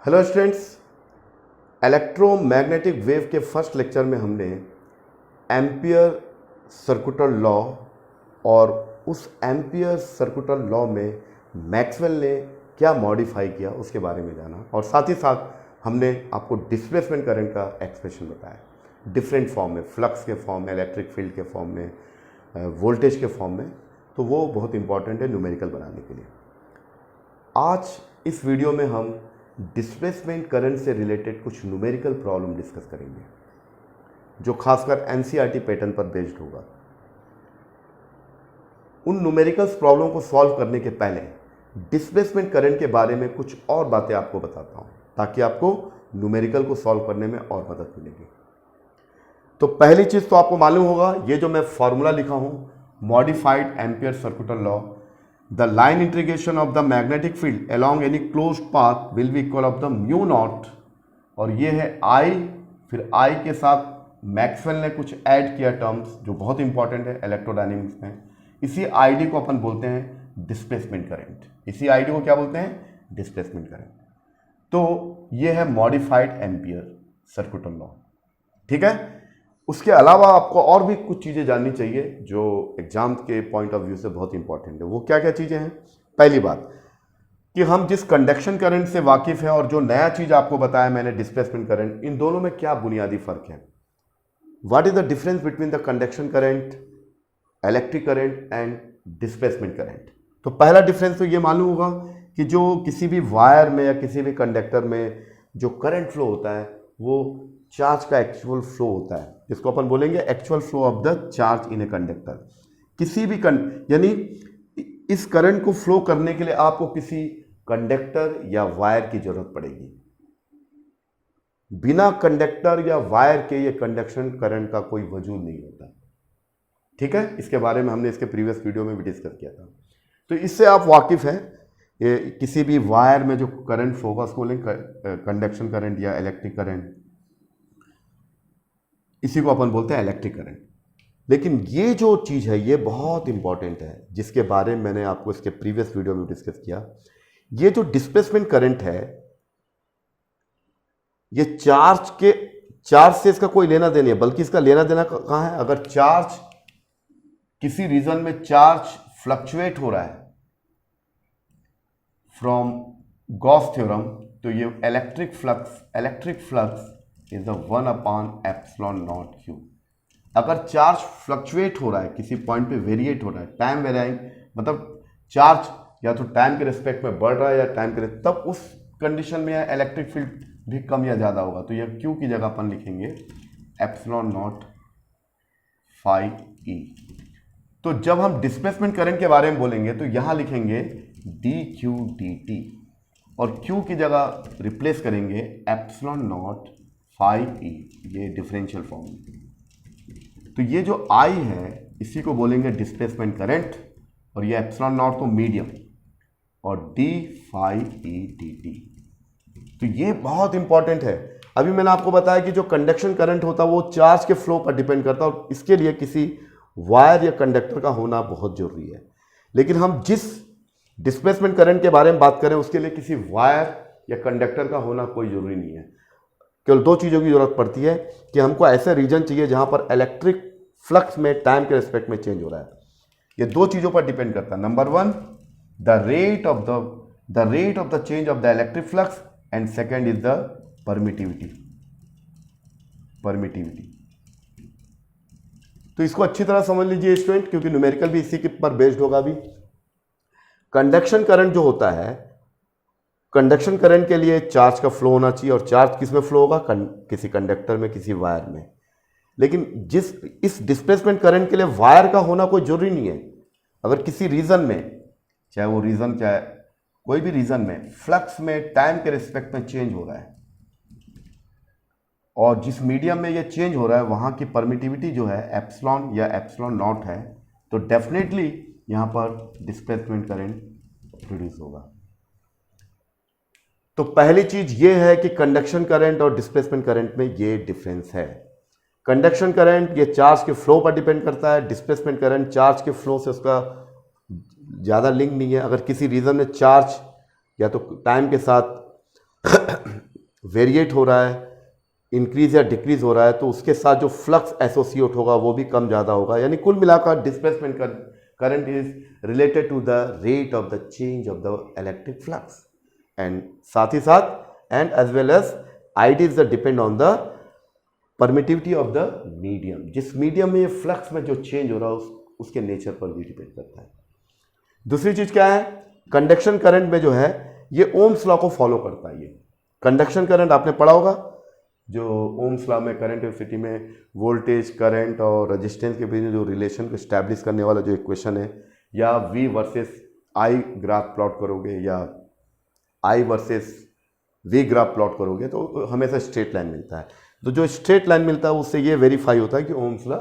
Hello students, electromagnetic wave के first lecture में हमने एम्पियर सर्कुलर लॉ और उस एम्पियर सर्कुलर लॉ में मैक्सवेल ने क्या मॉडिफाई किया उसके बारे में जाना और साथ ही साथ हमने आपको डिस्प्लेसमेंट करंट का एक्सप्रेशन बताया डिफरेंट फॉर्म में, फ्लक्स के फॉर्म में, इलेक्ट्रिक फील्ड के फॉर्म में, वोल्टेज के फॉर्म में। तो वो बहुत इंपॉर्टेंट है न्यूमेरिकल बनाने के लिए। आज इस वीडियो में हम डिस्प्लेसमेंट करंट से रिलेटेड कुछ न्यूमेरिकल प्रॉब्लम डिस्कस करेंगे जो खासकर एनसीईआरटी पैटर्न पर बेस्ड होगा। उन न्यूमेरिकल्स प्रॉब्लम को सॉल्व करने के पहले डिस्प्लेसमेंट करंट के बारे में कुछ और बातें आपको बताता हूं ताकि आपको न्यूमेरिकल को सॉल्व करने में और मदद मिलेगी। तो पहली चीज तो आपको मालूम होगा, ये जो मैं फॉर्मूला लिखा हूं, modified Ampere circular law, the line integration of the magnetic field along any closed path will be equal of the mu naught, और ये है I, फिर I के साथ मैक्सवेल ने कुछ ऐड किया टर्म्स जो बहुत इंपॉर्टेंट है इलेक्ट्रोडायनेमिक्स में। इसी आईडी को अपन बोलते हैं डिस्प्लेसमेंट करंट। इसी आईडी को क्या बोलते हैं? Displacement current. तो ये है मॉडिफाइड एम्पियर सर्कुलर लॉ, ठीक है। उसके अलावा आपको और भी कुछ चीज़ें जाननी चाहिए जो एग्जाम के पॉइंट ऑफ व्यू से बहुत इंपॉर्टेंट है। वो क्या क्या चीज़ें हैं? पहली बात कि हम जिस कंडक्शन करंट से वाकिफ़ हैं और जो नया चीज़ आपको बताया मैंने डिस्प्लेसमेंट करंट, इन दोनों में क्या बुनियादी फ़र्क है? What is the difference between the conduction current, electric current and displacement current? तो पहला डिफरेंस तो ये मालूम होगा कि जो किसी भी वायर में या किसी भी कंडक्टर में जो करंट फ्लो होता है वो चार्ज का एक्चुअल फ्लो होता है, जिसको अपन बोलेंगे actual flow of the charge in a conductor. किसी भी यानी इस करंट को फ्लो करने के लिए आपको किसी कंडक्टर या वायर की जरूरत पड़ेगी। बिना कंडक्टर या वायर के ये कंडक्शन करंट का कोई वजूद नहीं होता, ठीक है। इसके बारे में हमने इसके प्रीवियस वीडियो में भी डिस्कस किया था। तो इससे आप वाकिफ हैं, ये किसी भी वायर में जो करंट फ्लो होगा उसको बोलेंगे कंडक्शन करंट या इलेक्ट्रिक करंट, इसी को अपन बोलते हैं इलेक्ट्रिक करंट। लेकिन ये जो चीज़ है ये बहुत इंपॉर्टेंट है, जिसके बारे में मैंने आपको इसके प्रीवियस वीडियो में डिस्कस किया। ये जो डिस्प्लेसमेंट करंट है ये चार्ज से इसका कोई लेना देना है, बल्कि इसका लेना देना कहाँ है? अगर चार्ज किसी रीजन में चार्ज फ्लक्चुएट हो रहा है फ्रॉम गॉस थ्योरम, तो ये electric flux is the 1/ε0q। अगर चार्ज फ्लक्चुएट हो रहा है, किसी पॉइंट पे वेरिएट हो रहा है, टाइम वेरिंग, मतलब चार्ज या तो टाइम के रिस्पेक्ट में बढ़ रहा है या टाइम के, तब उस कंडीशन में इलेक्ट्रिक फील्ड भी कम या ज़्यादा होगा। तो यह q की जगह अपन लिखेंगे ε0 φe। तो जब हम डिस्प्लेसमेंट करंट के बारे में बोलेंगे तो यहाँ लिखेंगे dq dt और q की जगह रिप्लेस करेंगे ε0 φe, ये डिफरेंशियल फॉर्म। तो ये जो I है इसी को बोलेंगे डिस्प्लेसमेंट करंट, और ये ε0 तो मीडियम, और d phi e dt। तो ये बहुत इंपॉर्टेंट है। अभी मैंने आपको बताया कि जो कंडक्शन करंट होता है वो चार्ज के फ्लो पर डिपेंड करता है और इसके लिए किसी वायर या कंडक्टर का होना बहुत जरूरी है। लेकिन हम जिस डिस्प्लेसमेंट करंट के बारे में बात करें उसके लिए किसी वायर या कंडक्टर का होना कोई जरूरी नहीं है। केवल दो चीज़ों की जरूरत पड़ती है कि हमको ऐसा रीजन चाहिए जहां पर इलेक्ट्रिक फ्लक्स में टाइम के रिस्पेक्ट में चेंज हो रहा है। ये दो चीज़ों पर डिपेंड करता है। Number one, the rate of the change of the electric flux, and second is the permittivity. तो इसको अच्छी तरह समझ लीजिए स्टूडेंट, क्योंकि न्यूमेरिकल भी इसी के पर बेस्ड होगा। अभी कंडक्शन करंट जो होता है, कंडक्शन करंट के लिए चार्ज का फ्लो होना चाहिए, और चार्ज किस में फ्लो होगा? किसी कंडक्टर में, किसी वायर में। लेकिन इस डिस्प्लेसमेंट करंट के लिए वायर का होना कोई जरूरी नहीं है। अगर किसी रीजन में, चाहे वो रीजन चाहे कोई भी रीजन में, फ्लक्स में टाइम के रिस्पेक्ट में चेंज हो रहा है और जिस मीडियम में ये चेंज हो रहा है वहां की परमिटिविटी जो है एप्सिलॉन या ε0 है, तो डेफिनेटली यहां पर डिस्प्लेसमेंट करंट प्रोड्यूस होगा। तो पहली चीज ये है कि कंडक्शन करंट और डिस्प्लेसमेंट करंट में ये डिफरेंस है। कंडक्शन करंट ये चार्ज के फ्लो पर डिपेंड करता है, डिस्प्लेसमेंट करंट चार्ज के फ्लो से उसका ज़्यादा लिंक नहीं है। अगर किसी रीजन में चार्ज या तो टाइम के साथ वेरिएट हो रहा है, इंक्रीज या डिक्रीज हो रहा है, तो उसके साथ जो फ्लक्स एसोसिएट होगा वो भी कम ज़्यादा होगा। यानी कुल मिलाकर displacement current is related to the rate of the change of the electric flux and साथ ही साथ and as well as ID is the depend on the permittivity of the medium. जिस मीडियम में ये फ्लक्स में जो change हो रहा है उसके नेचर पर भी डिपेंड करता है। दूसरी चीज क्या है, कंडक्शन करंट में जो है ये ओम्स लॉ को फॉलो करता है। ये कंडक्शन करंट आपने पढ़ा होगा, जो ओम्स लॉ में करंट एफिनिटी में वोल्टेज करंट और रेजिस्टेंस के बीच जो रिलेशन को स्टैब्लिश करने वाला जो इक्वेशन है, या V versus I graph plot करोगे या I versus V graph plot करोगे तो हमेशा स्ट्रेट लाइन मिलता है। तो जो स्ट्रेट लाइन मिलता है उससे ये वेरीफाई होता है कि ओम्स लॉ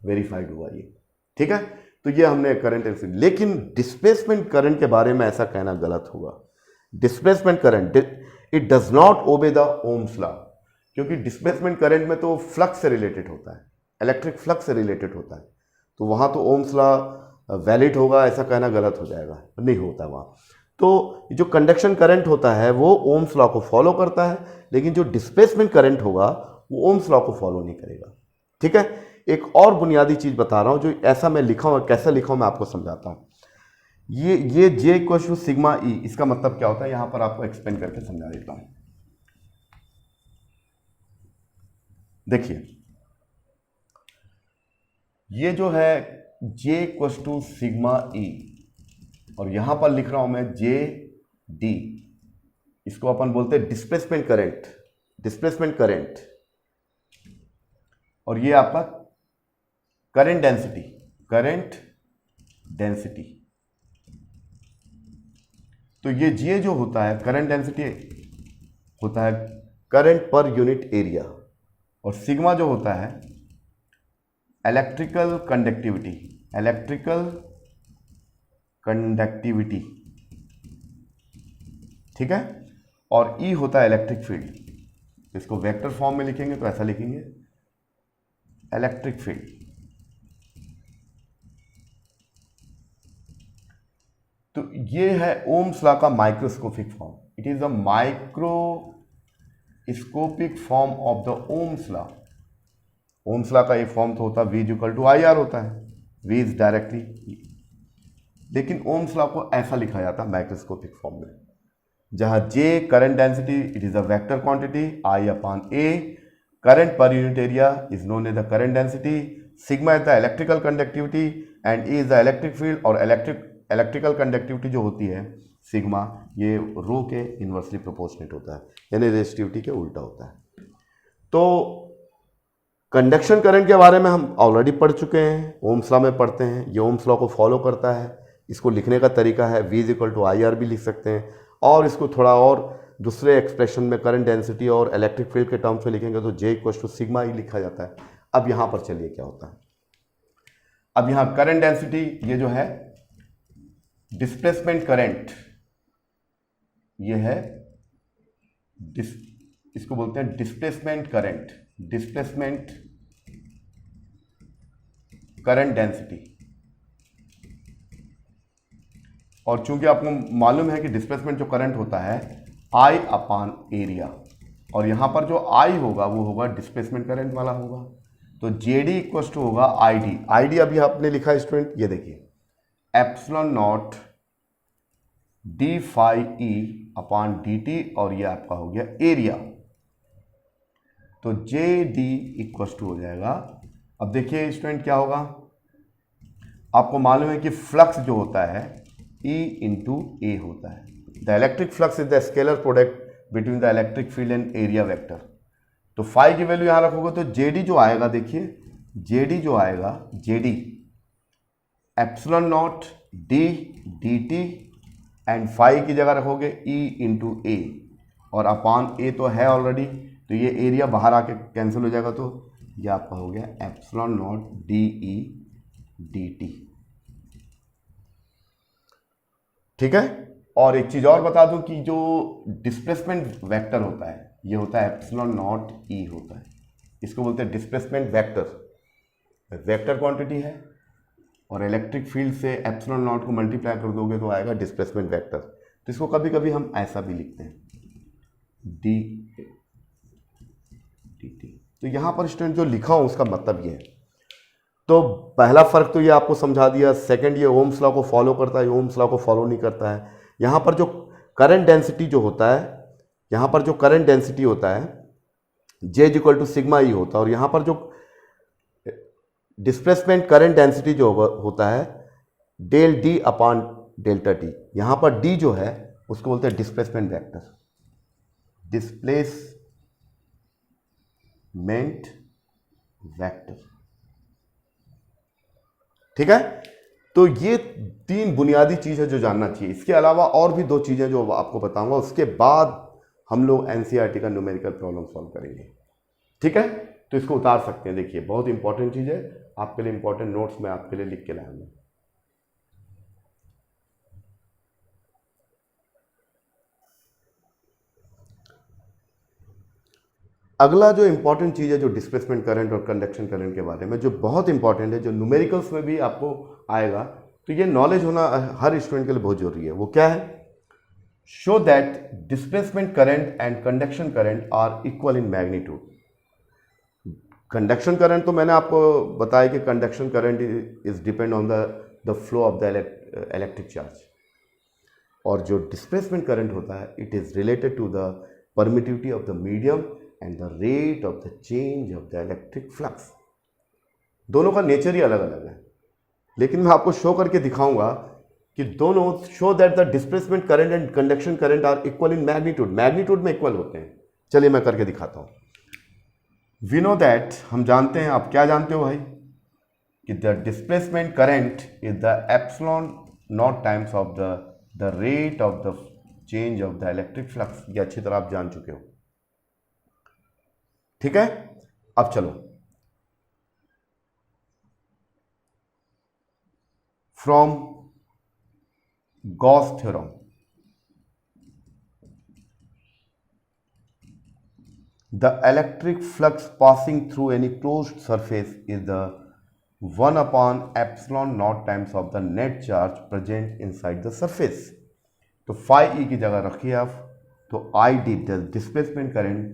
वेरीफाइड हुआ ये, ठीक है। तो ये हमने करंट एफिनिटी। लेकिन डिस्प्लेसमेंट करंट के बारे में ऐसा कहना गलत होगा। Displacement current it does not obey the Ohm's law, क्योंकि डिस्प्लेसमेंट करंट में तो फ्लक्स से रिलेटेड होता है, इलेक्ट्रिक फ्लक्स से रिलेटेड होता है, तो वहाँ तो ओम्स लॉ वैलिड होगा ऐसा कहना गलत हो जाएगा, नहीं होता वहाँ। तो जो कंडक्शन करंट होता है वो ओम्स लॉ को फॉलो करता है, लेकिन जो डिस्प्लेसमेंट करंट होगा वो ओम्स लॉ को फॉलो नहीं करेगा, ठीक है। एक और बुनियादी चीज़ बता रहा हूँ, जो ऐसा मैं लिखा हूँ, कैसे लिखा हूँ मैं आपको समझाता हूँ। ये J equal to sigma E, इसका मतलब क्या होता है यहाँ पर आपको एक्सप्लेन करके समझा देता हूँ। देखिए ये जो है J equal to sigma E और यहां पर लिख रहा हूं मैं JD, इसको अपन बोलते हैं डिस्प्लेसमेंट करंट, डिस्प्लेसमेंट करंट, और ये आपका करंट डेंसिटी, करंट डेंसिटी। तो ये J जो होता है करंट डेंसिटी होता है करंट पर यूनिट एरिया, और सिग्मा जो होता है इलेक्ट्रिकल कंडक्टिविटी, इलेक्ट्रिकल कंडक्टिविटी, ठीक है। और E होता है इलेक्ट्रिक फील्ड। इसको वेक्टर फॉर्म में लिखेंगे तो ऐसा लिखेंगे इलेक्ट्रिक फील्ड। तो ये है ओम्स लॉ का microscopic form, it is a microscopic form of the Ohm's law. Ohm's law का ये फॉर्म तो होता है V इक्वल टू IR होता है, V इज डायरेक्टली, लेकिन ओम्स लॉ को ऐसा लिखा जाता है माइक्रोस्कोपिक फॉर्म में, जहां J current density it is a vector quantity, I upon A current per unit area is known as the current density, sigma is the electrical conductivity and E is the electric field. और electrical conductivity जो होती है sigma, ये रो के inversely proportionate होता है, यानी resistivity के उल्टा होता है। तो कंडक्शन करंट के बारे में हम ऑलरेडी पढ़ चुके हैं, ओम्स लॉ में पढ़ते हैं, ये ओम्स लॉ को फॉलो करता है। इसको लिखने का तरीका है V इक्वल टू IR भी लिख सकते हैं, और इसको थोड़ा और दूसरे एक्सप्रेशन में करंट डेंसिटी और इलेक्ट्रिक फील्ड के टर्म्स में लिखेंगे तो J equal to sigma E लिखा जाता है। अब यहाँ पर चलिए क्या होता है, अब यहाँ करंट डेंसिटी ये जो है डिस्प्लेसमेंट करंट, ये है इसको बोलते हैं displacement current, displacement current density. और चूंकि आपको मालूम है कि डिस्प्लेसमेंट जो करंट होता है I अपॉन एरिया, और यहां पर जो I होगा वो होगा डिस्प्लेसमेंट करंट वाला होगा, तो JD इक्वल टू होगा ID। ID अभी आपने लिखा है स्टूडेंट, ये देखिए epsilon naught D phi E upon DT, और ये आपका हो गया एरिया, तो JD इक्वल टू हो जाएगा। अब देखिए स्टूडेंट क्या होगा, आपको मालूम है कि फ्लक्स जो होता है E इंटू A होता है। The electric flux is the scalar product between the electric field and area vector. तो फाई की वैल्यू यहां रखोगे तो JD जो आएगा, देखिए JD जो आएगा, JD epsilon naught D DT and phi की जगह रखोगे E इंटू A, और अपॉन A तो है ऑलरेडी, तो ये एरिया बाहर आके कैंसिल हो जाएगा, तो ये आपका हो गया एप्सिलॉन नॉट DE DT, ठीक है। और एक चीज और बता दूं कि जो डिस्प्लेसमेंट वेक्टर होता है ये होता है एप्सिलॉन नॉट E होता है, इसको बोलते हैं डिस्प्लेसमेंट वेक्टर। वेक्टर क्वांटिटी है और इलेक्ट्रिक फील्ड से एप्सिलॉन नॉट को मल्टीप्लाई कर दोगे तो आएगा डिस्प्लेसमेंट वेक्टर। तो इसको कभी कभी हम ऐसा भी लिखते हैं डी डी टी। तो यहां पर स्टूडेंट जो लिखा हूं उसका मतलब ये है। तो पहला फर्क तो ये आपको समझा दिया। सेकंड, ये ओम्स लॉ को फॉलो करता है, ओम्स लॉ को फॉलो नहीं करता है। यहां पर जो करंट डेंसिटी जो होता है, यहां पर जो करंट डेंसिटी होता है J equal to sigma E होता है, और यहां पर जो डिस्प्लेसमेंट करंट डेंसिटी जो होता है del D upon delta T. यहां पर डी जो है उसको बोलते हैं डिस्प्लेसमेंट वेक्टर, डिस्प्लेसमेंट वेक्टर। ठीक है। तो ये तीन बुनियादी चीज है जो जानना चाहिए। इसके अलावा और भी दो चीजें जो आपको बताऊंगा, उसके बाद हम लोग एनसीईआरटी का न्यूमेरिकल प्रॉब्लम सॉल्व करेंगे। ठीक है। तो इसको उतार सकते हैं। देखिए बहुत इंपॉर्टेंट चीज है आपके लिए, इंपॉर्टेंट नोट्स में आपके लिए लिख के लाया हूं। अगला जो इंपॉर्टेंट चीज है जो डिस्प्लेसमेंट करंट और कंडक्शन करंट के बारे में, जो बहुत इंपॉर्टेंट है, जो न्यूमेरिकल्स में भी आपको आएगा, तो ये नॉलेज होना हर स्टूडेंट के लिए बहुत जरूरी है। वो क्या है? Show that displacement current and conduction current are equal in magnitude. Conduction current तो मैंने आपको बताया कि conduction current is depend on the flow of the electric charge, और जो डिस्प्लेसमेंट करंट होता है it is related to the permittivity of the medium and the rate of the change of the electric flux. दोनों का nature ही अलग अलग है, लेकिन मैं आपको शो करके दिखाऊंगा कि दोनों, show that the displacement current and conduction current are equal in magnitude, magnitude में इक्वल होते हैं। चलिए मैं करके दिखाता हूं। वी नो दैट, हम जानते हैं, आप क्या जानते हो भाई, कि the displacement current is the epsilon not times of the rate of the change of the electric flux. ये अच्छी तरह आप जान चुके हो। ठीक है। अब चलो, from Gauss theorem, the electric flux passing through any closed surface is the 1 upon epsilon naught times of the net charge present inside the surface। तो phi e की जगह रखिए आप, तो I d the displacement current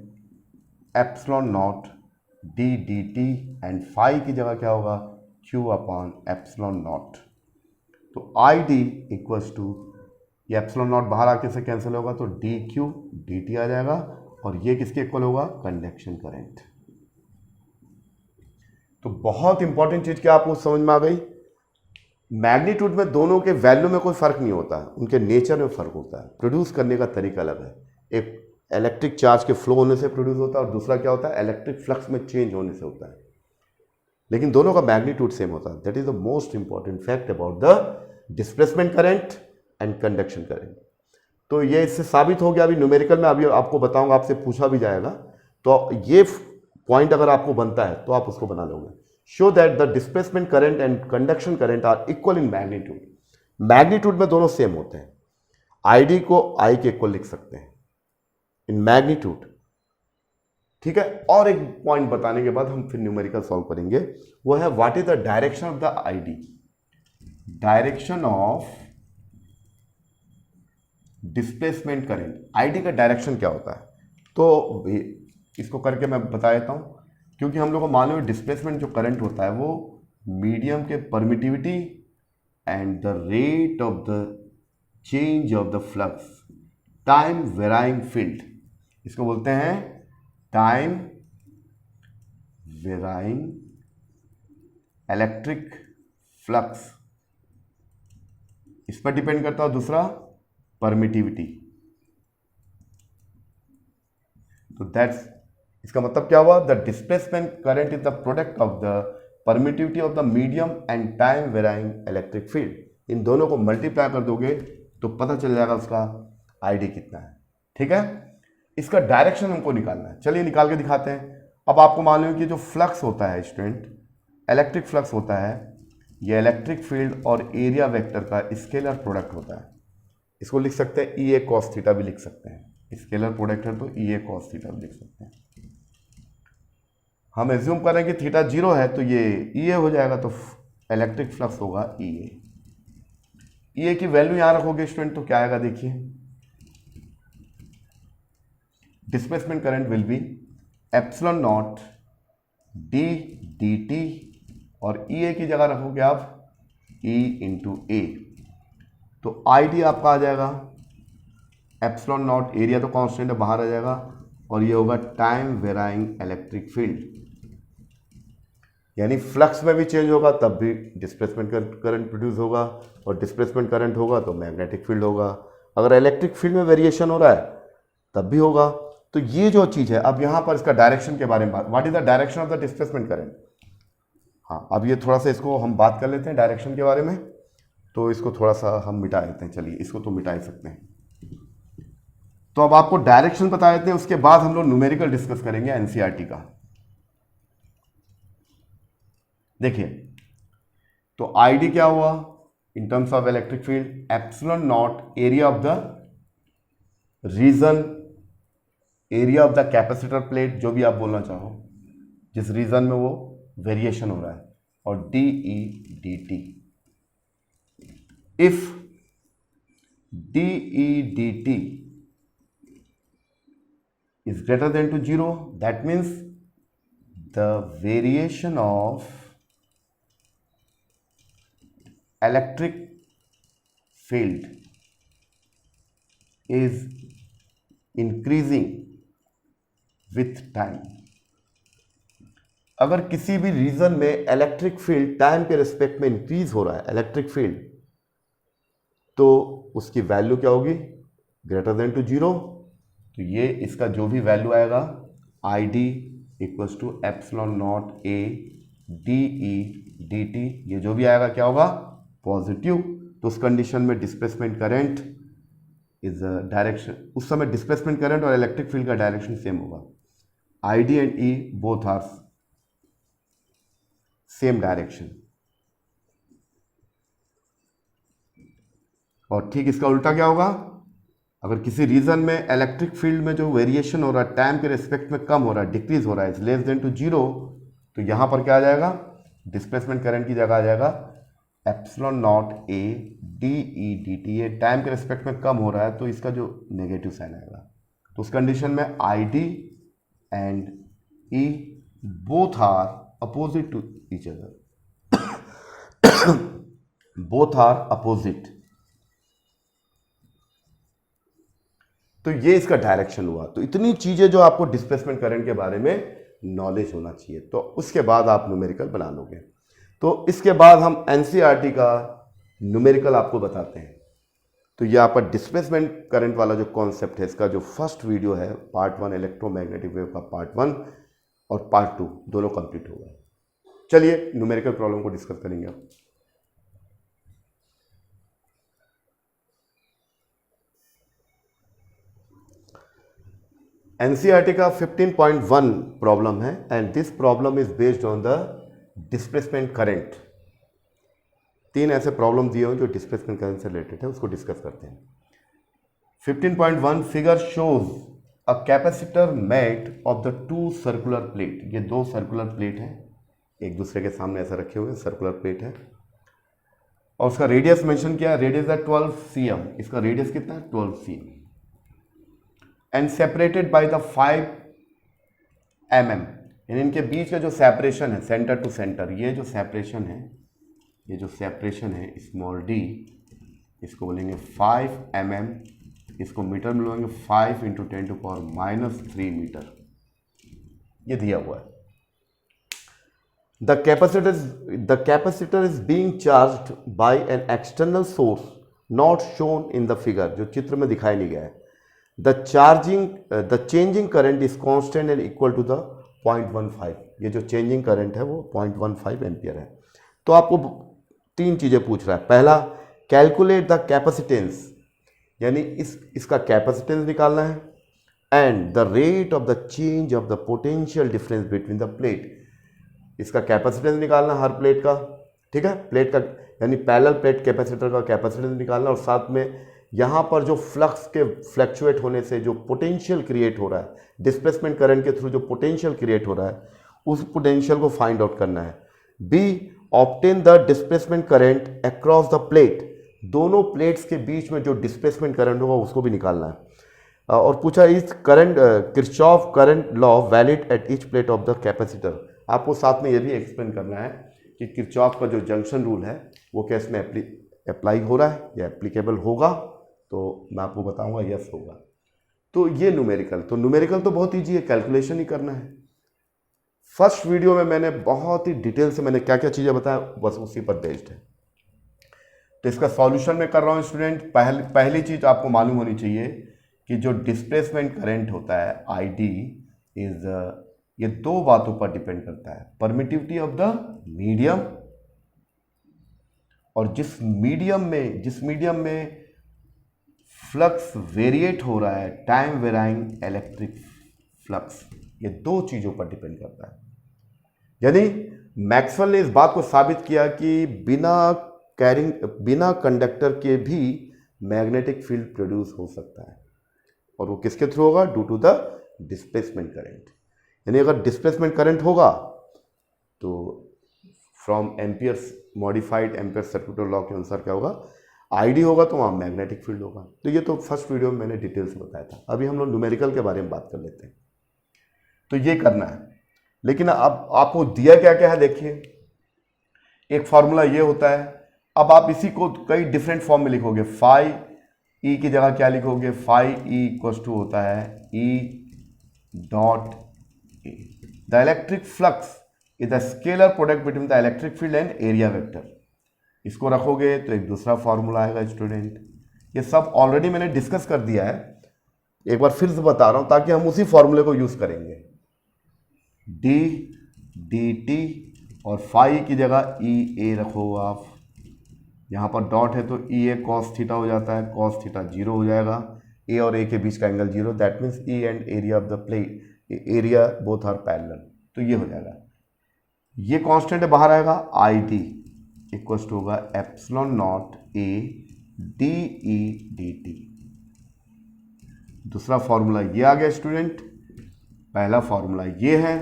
epsilon naught d dt and phi की जगह क्या होगा, q upon epsilon naught। तो I d इक्वल्स टू, ये epsilon naught बाहर आके से कैंसिल होगा तो dq dt आ जाएगा, और ये किसके इक्वल होगा, कंडक्शन करंट। तो बहुत इंपॉर्टेंट चीज क्या आपको समझ में आ गई, मैग्नीट्यूड में दोनों के वैल्यू में कोई फर्क नहीं होता है, उनके नेचर में फर्क होता है, प्रोड्यूस करने का तरीका अलग है। एक इलेक्ट्रिक चार्ज के फ्लो होने से प्रोड्यूस होता है, और दूसरा क्या होता है, इलेक्ट्रिक फ्लक्स में चेंज होने से होता है, लेकिन दोनों का मैग्नीट्यूड सेम होता है। That is the most important fact about the displacement current and conduction current. तो ये इससे साबित हो गया। अभी न्यूमेरिकल में अभी आपको बताऊंगा, आपसे पूछा भी जाएगा, तो ये पॉइंट अगर आपको बनता है तो आप उसको बना लोगे। Show that the displacement current and conduction current are equal in magnitude. Magnitude में दोनों सेम होते हैं, आईडी को आई के इक्वल लिख सकते हैं इन मैग्नीट्यूड। ठीक है। और एक पॉइंट बताने के बाद हम फिर न्यूमेरिकल सॉल्व करेंगे, वो है what is the direction of the ID. Direction of displacement current, ID का डायरेक्शन क्या होता है, तो इसको करके मैं बता देता हूं, क्योंकि हम लोग को मालूम है डिस्प्लेसमेंट जो करंट होता है वो मीडियम के permittivity and the rate of the change of the flux, time varying field, इसको बोलते हैं टाइम वेराइंग इलेक्ट्रिक फ्लक्स, इस पर डिपेंड करता है। दूसरा परमिटिविटी। तो दैट्स, इसका मतलब क्या हुआ, the displacement current is the product of the permittivity of the medium and time varying electric field. इन दोनों को मल्टीप्लाई कर दोगे तो पता चल जाएगा उसका आईडी कितना है। ठीक है। इसका डायरेक्शन हमको निकालना है, चलिए निकाल के दिखाते हैं। अब आपको मालूम है कि जो फ्लक्स होता है स्टूडेंट, इलेक्ट्रिक फ्लक्स होता है, यह इलेक्ट्रिक फील्ड और एरिया वेक्टर का स्केलर प्रोडक्ट होता है। इसको लिख सकते हैं ई ए कॉस थीटा भी लिख सकते हैं, स्केलर प्रोडक्ट है तो ई ए कॉस थीटा भी लिख सकते हैं। हम एज्यूम करें कि थीटा 0 है तो ये ई ए हो जाएगा, तो इलेक्ट्रिक फ्लक्स होगा ई ए। ई ए की वैल्यू यहां रखोगे स्टूडेंट तो क्या आएगा, देखिए displacement current will be epsilon naught D D T, और ई ए की जगह रखोगे आप ई इंटू ए, तो आई डी आपका आ जाएगा एप्सिलॉन नॉट, एरिया तो कांस्टेंट है बाहर आ जाएगा, और ये होगा टाइम वेराइंग इलेक्ट्रिक फील्ड, यानी फ्लक्स में भी चेंज होगा तब भी डिस्प्लेसमेंट करंट प्रोड्यूस होगा, और डिस्प्लेसमेंट करंट होगा तो मैग्नेटिक फील्ड होगा। अगर इलेक्ट्रिक फील्ड में वेरिएशन हो रहा है तब भी होगा। तो ये जो चीज़ है, अब यहाँ पर इसका डायरेक्शन के बारे में बात, what is the direction of the displacement current. हाँ, अब ये थोड़ा सा इसको हम बात कर लेते हैं डायरेक्शन के बारे में, तो इसको थोड़ा सा हम मिटा देते हैं, चलिए इसको तो मिटा ही सकते हैं। तो अब आपको डायरेक्शन बता देते हैं, उसके बाद हम लोग न्यूमेरिकल डिस्कस करेंगे एनसीईआरटी का। देखिए, तो आईडी क्या हुआ in terms of electric field, epsilon naught area of the region, area of the capacitor plate, जो भी आप बोलना चाहो, जिस रीजन में वो वेरिएशन हो रहा है, और D E D T. If D E D T is greater than to 0, that means the variation of electric field is increasing with time। अगर किसी भी रीजन में इलेक्ट्रिक फील्ड टाइम के रिस्पेक्ट में इंक्रीज हो रहा है इलेक्ट्रिक फील्ड, तो उसकी वैल्यू क्या होगी, ग्रेटर देन टू 0। तो ये इसका जो भी वैल्यू आएगा I D equals to epsilon naught A D E D T, ये जो भी आएगा क्या होगा, पॉजिटिव। तो उस कंडीशन में डिस्प्लेसमेंट करंट इज डायरेक्शन, उस समय डिस्प्लेसमेंट करंट और इलेक्ट्रिक फील्ड का डायरेक्शन सेम होगा। I D and E both are same direction. और ठीक इसका उल्टा क्या होगा, अगर किसी रीजन में इलेक्ट्रिक फील्ड में जो वेरिएशन हो रहा है टाइम के रिस्पेक्ट में कम हो रहा है, डिक्रीज हो रहा है, इज लेस देन टू 0, तो यहां पर क्या आ जाएगा, डिस्प्लेसमेंट करंट की जगह आ जाएगा epsilon naught A D E D T. ये टाइम के रिस्पेक्ट में कम हो रहा है तो इसका जो नेगेटिव साइन आएगा। तो उस कंडीशन में I D and E both are opposite to each other, both are opposite. तो ये इसका डायरेक्शन हुआ। तो इतनी चीजें जो आपको डिस्प्लेसमेंट करंट के बारे में नॉलेज होना चाहिए, तो उसके बाद आप न्यूमेरिकल बना लोगे। तो इसके बाद हम एनसीईआरटी का न्यूमेरिकल आपको बताते हैं। तो ये आपका डिस्प्लेसमेंट करंट वाला जो कॉन्सेप्ट है, इसका जो फर्स्ट वीडियो है पार्ट 1 इलेक्ट्रोमैग्नेटिक वेव का पार्ट 1 और पार्ट 2 दोनों कंप्लीट हो गए। चलिए न्यूमेरिकल प्रॉब्लम को डिस्कस करेंगे अब। एनसीईआरटी का 15.1 प्रॉब्लम है and this problem is based on the displacement current. 3 ऐसे प्रॉब्लम दिए हुए जो डिस्प्लेसमेंट करंट से रिलेटेड है, उसको डिस्कस करते हैं। 15.1 figure shows a capacitor made of the 2 circular plate. ये 2 सर्कुलर प्लेट हैं, एक दूसरे के सामने ऐसा रखे हुए सर्कुलर प्लेट है, और उसका रेडियस मेंशन किया, रेडियस है 12 cm। इसका रेडियस कितना है, 12 cm, and separated by the 5 mm। यानी इनके बीच का जो सेपरेशन है सेंटर टू सेंटर, ये जो सेपरेशन है, ये जो सेपरेशन है स्मॉल d, इसको बोलेंगे 5 mm, इसको मीटर में बोलेंगे 5 × 10⁻³ मीटर। ये दिया हुआ है। The capacitor is being charged by an external source not shown in the figure, जो चित्र में दिखाई नहीं गया है। The changing current is constant and equal to the 0.15। ये जो चेंजिंग करंट है वो 0.15 एम्पियर है। तो आपको 3 चीज़ें पूछ रहा है। पहला, कैलकुलेट द कैपेसिटेंस, यानी इसका कैपेसिटेंस निकालना है, and the rate of the change of the potential difference between the plate. इसका कैपेसिटेंस निकालना हर प्लेट का, ठीक है, प्लेट का यानी पैरेलल प्लेट कैपेसिटर का कैपेसिटेंस निकालना, और साथ में यहाँ पर जो फ्लक्स के फ्लक्चुएट होने से जो पोटेंशियल क्रिएट हो रहा है, डिस्प्लेसमेंट करंट के थ्रू जो पोटेंशियल क्रिएट हो रहा है, उस पोटेंशियल को फाइंड आउट करना है। B, obtain the displacement current across the plate. दोनों प्लेट्स के बीच में जो डिस्प्लेसमेंट करंट होगा उसको भी निकालना है। और पूछा is current Kirchhoff current law valid at each plate of the capacitor. आपको साथ में ये भी एक्सप्लेन करना है कि किरचॉफ का जो जंक्शन रूल है वो क्या इसमें अप्लाई हो रहा है या एप्लीकेबल होगा, तो मैं आपको बताऊंगा यस होगा। तो ये न्यूमेरिकल तो बहुत ईजी है, कैलकुलेशन ही करना है। फर्स्ट वीडियो में मैंने बहुत ही डिटेल से मैंने क्या क्या चीज़ें बताया, बस उसी पर बेस्ड है। तो इसका सॉल्यूशन मैं कर रहा हूँ स्टूडेंट। पहली चीज़ आपको मालूम होनी चाहिए कि जो डिस्प्लेसमेंट करंट होता है ID इज ये दो बातों पर डिपेंड करता है, परमिटिविटी ऑफ द मीडियम, और जिस मीडियम में फ्लक्स वेरिएट हो रहा है, टाइम वेराइंग इलेक्ट्रिक फ्लक्स, ये दो चीज़ों पर डिपेंड करता है। यानी मैक्सवेल ने इस बात को साबित किया कि बिना कंडक्टर के भी मैग्नेटिक फील्ड प्रोड्यूस हो सकता है, और वो किसके थ्रू होगा? Due to the displacement current. यानी अगर डिस्प्लेसमेंट करंट होगा तो from Ampere's modified Ampere circular law के अनुसार क्या होगा? ID होगा तो वहाँ मैग्नेटिक फील्ड होगा। तो ये तो फर्स्ट वीडियो में मैंने डिटेल से बताया था। अभी हम लोग न्यूमेरिकल के बारे में बात कर लेते हैं। तो ये करना है, लेकिन अब आपको दिया क्या क्या है देखिए। एक फॉर्मूला ये होता है, अब आप इसी को कई डिफरेंट फॉर्म में लिखोगे। फाई E की जगह क्या लिखोगे? फाई E इक्वल्स टू होता है E dot A। The electric flux is the scalar product between the electric field and area vector. इसको रखोगे तो एक दूसरा फॉर्मूला आएगा स्टूडेंट। ये सब ऑलरेडी मैंने डिस्कस कर दिया है, एक बार फिर से बता रहा हूं ताकि हम उसी फॉर्मूले को यूज करेंगे। D dt और फाई की जगह EA रखो आप। यहाँ पर डॉट है तो EA कॉस थीटा हो जाता है, कॉस थीटा 0 हो जाएगा। A और A के बीच का angle 0, that means E and area of the plate, area both are parallel, तो ये हो जाएगा। ये कांस्टेंट है, बाहर आएगा ID इक्वल्स टू होगा epsilon not A DE dt। दूसरा फॉर्मूला ये आ गया स्टूडेंट, पहला फॉर्मूला ये है।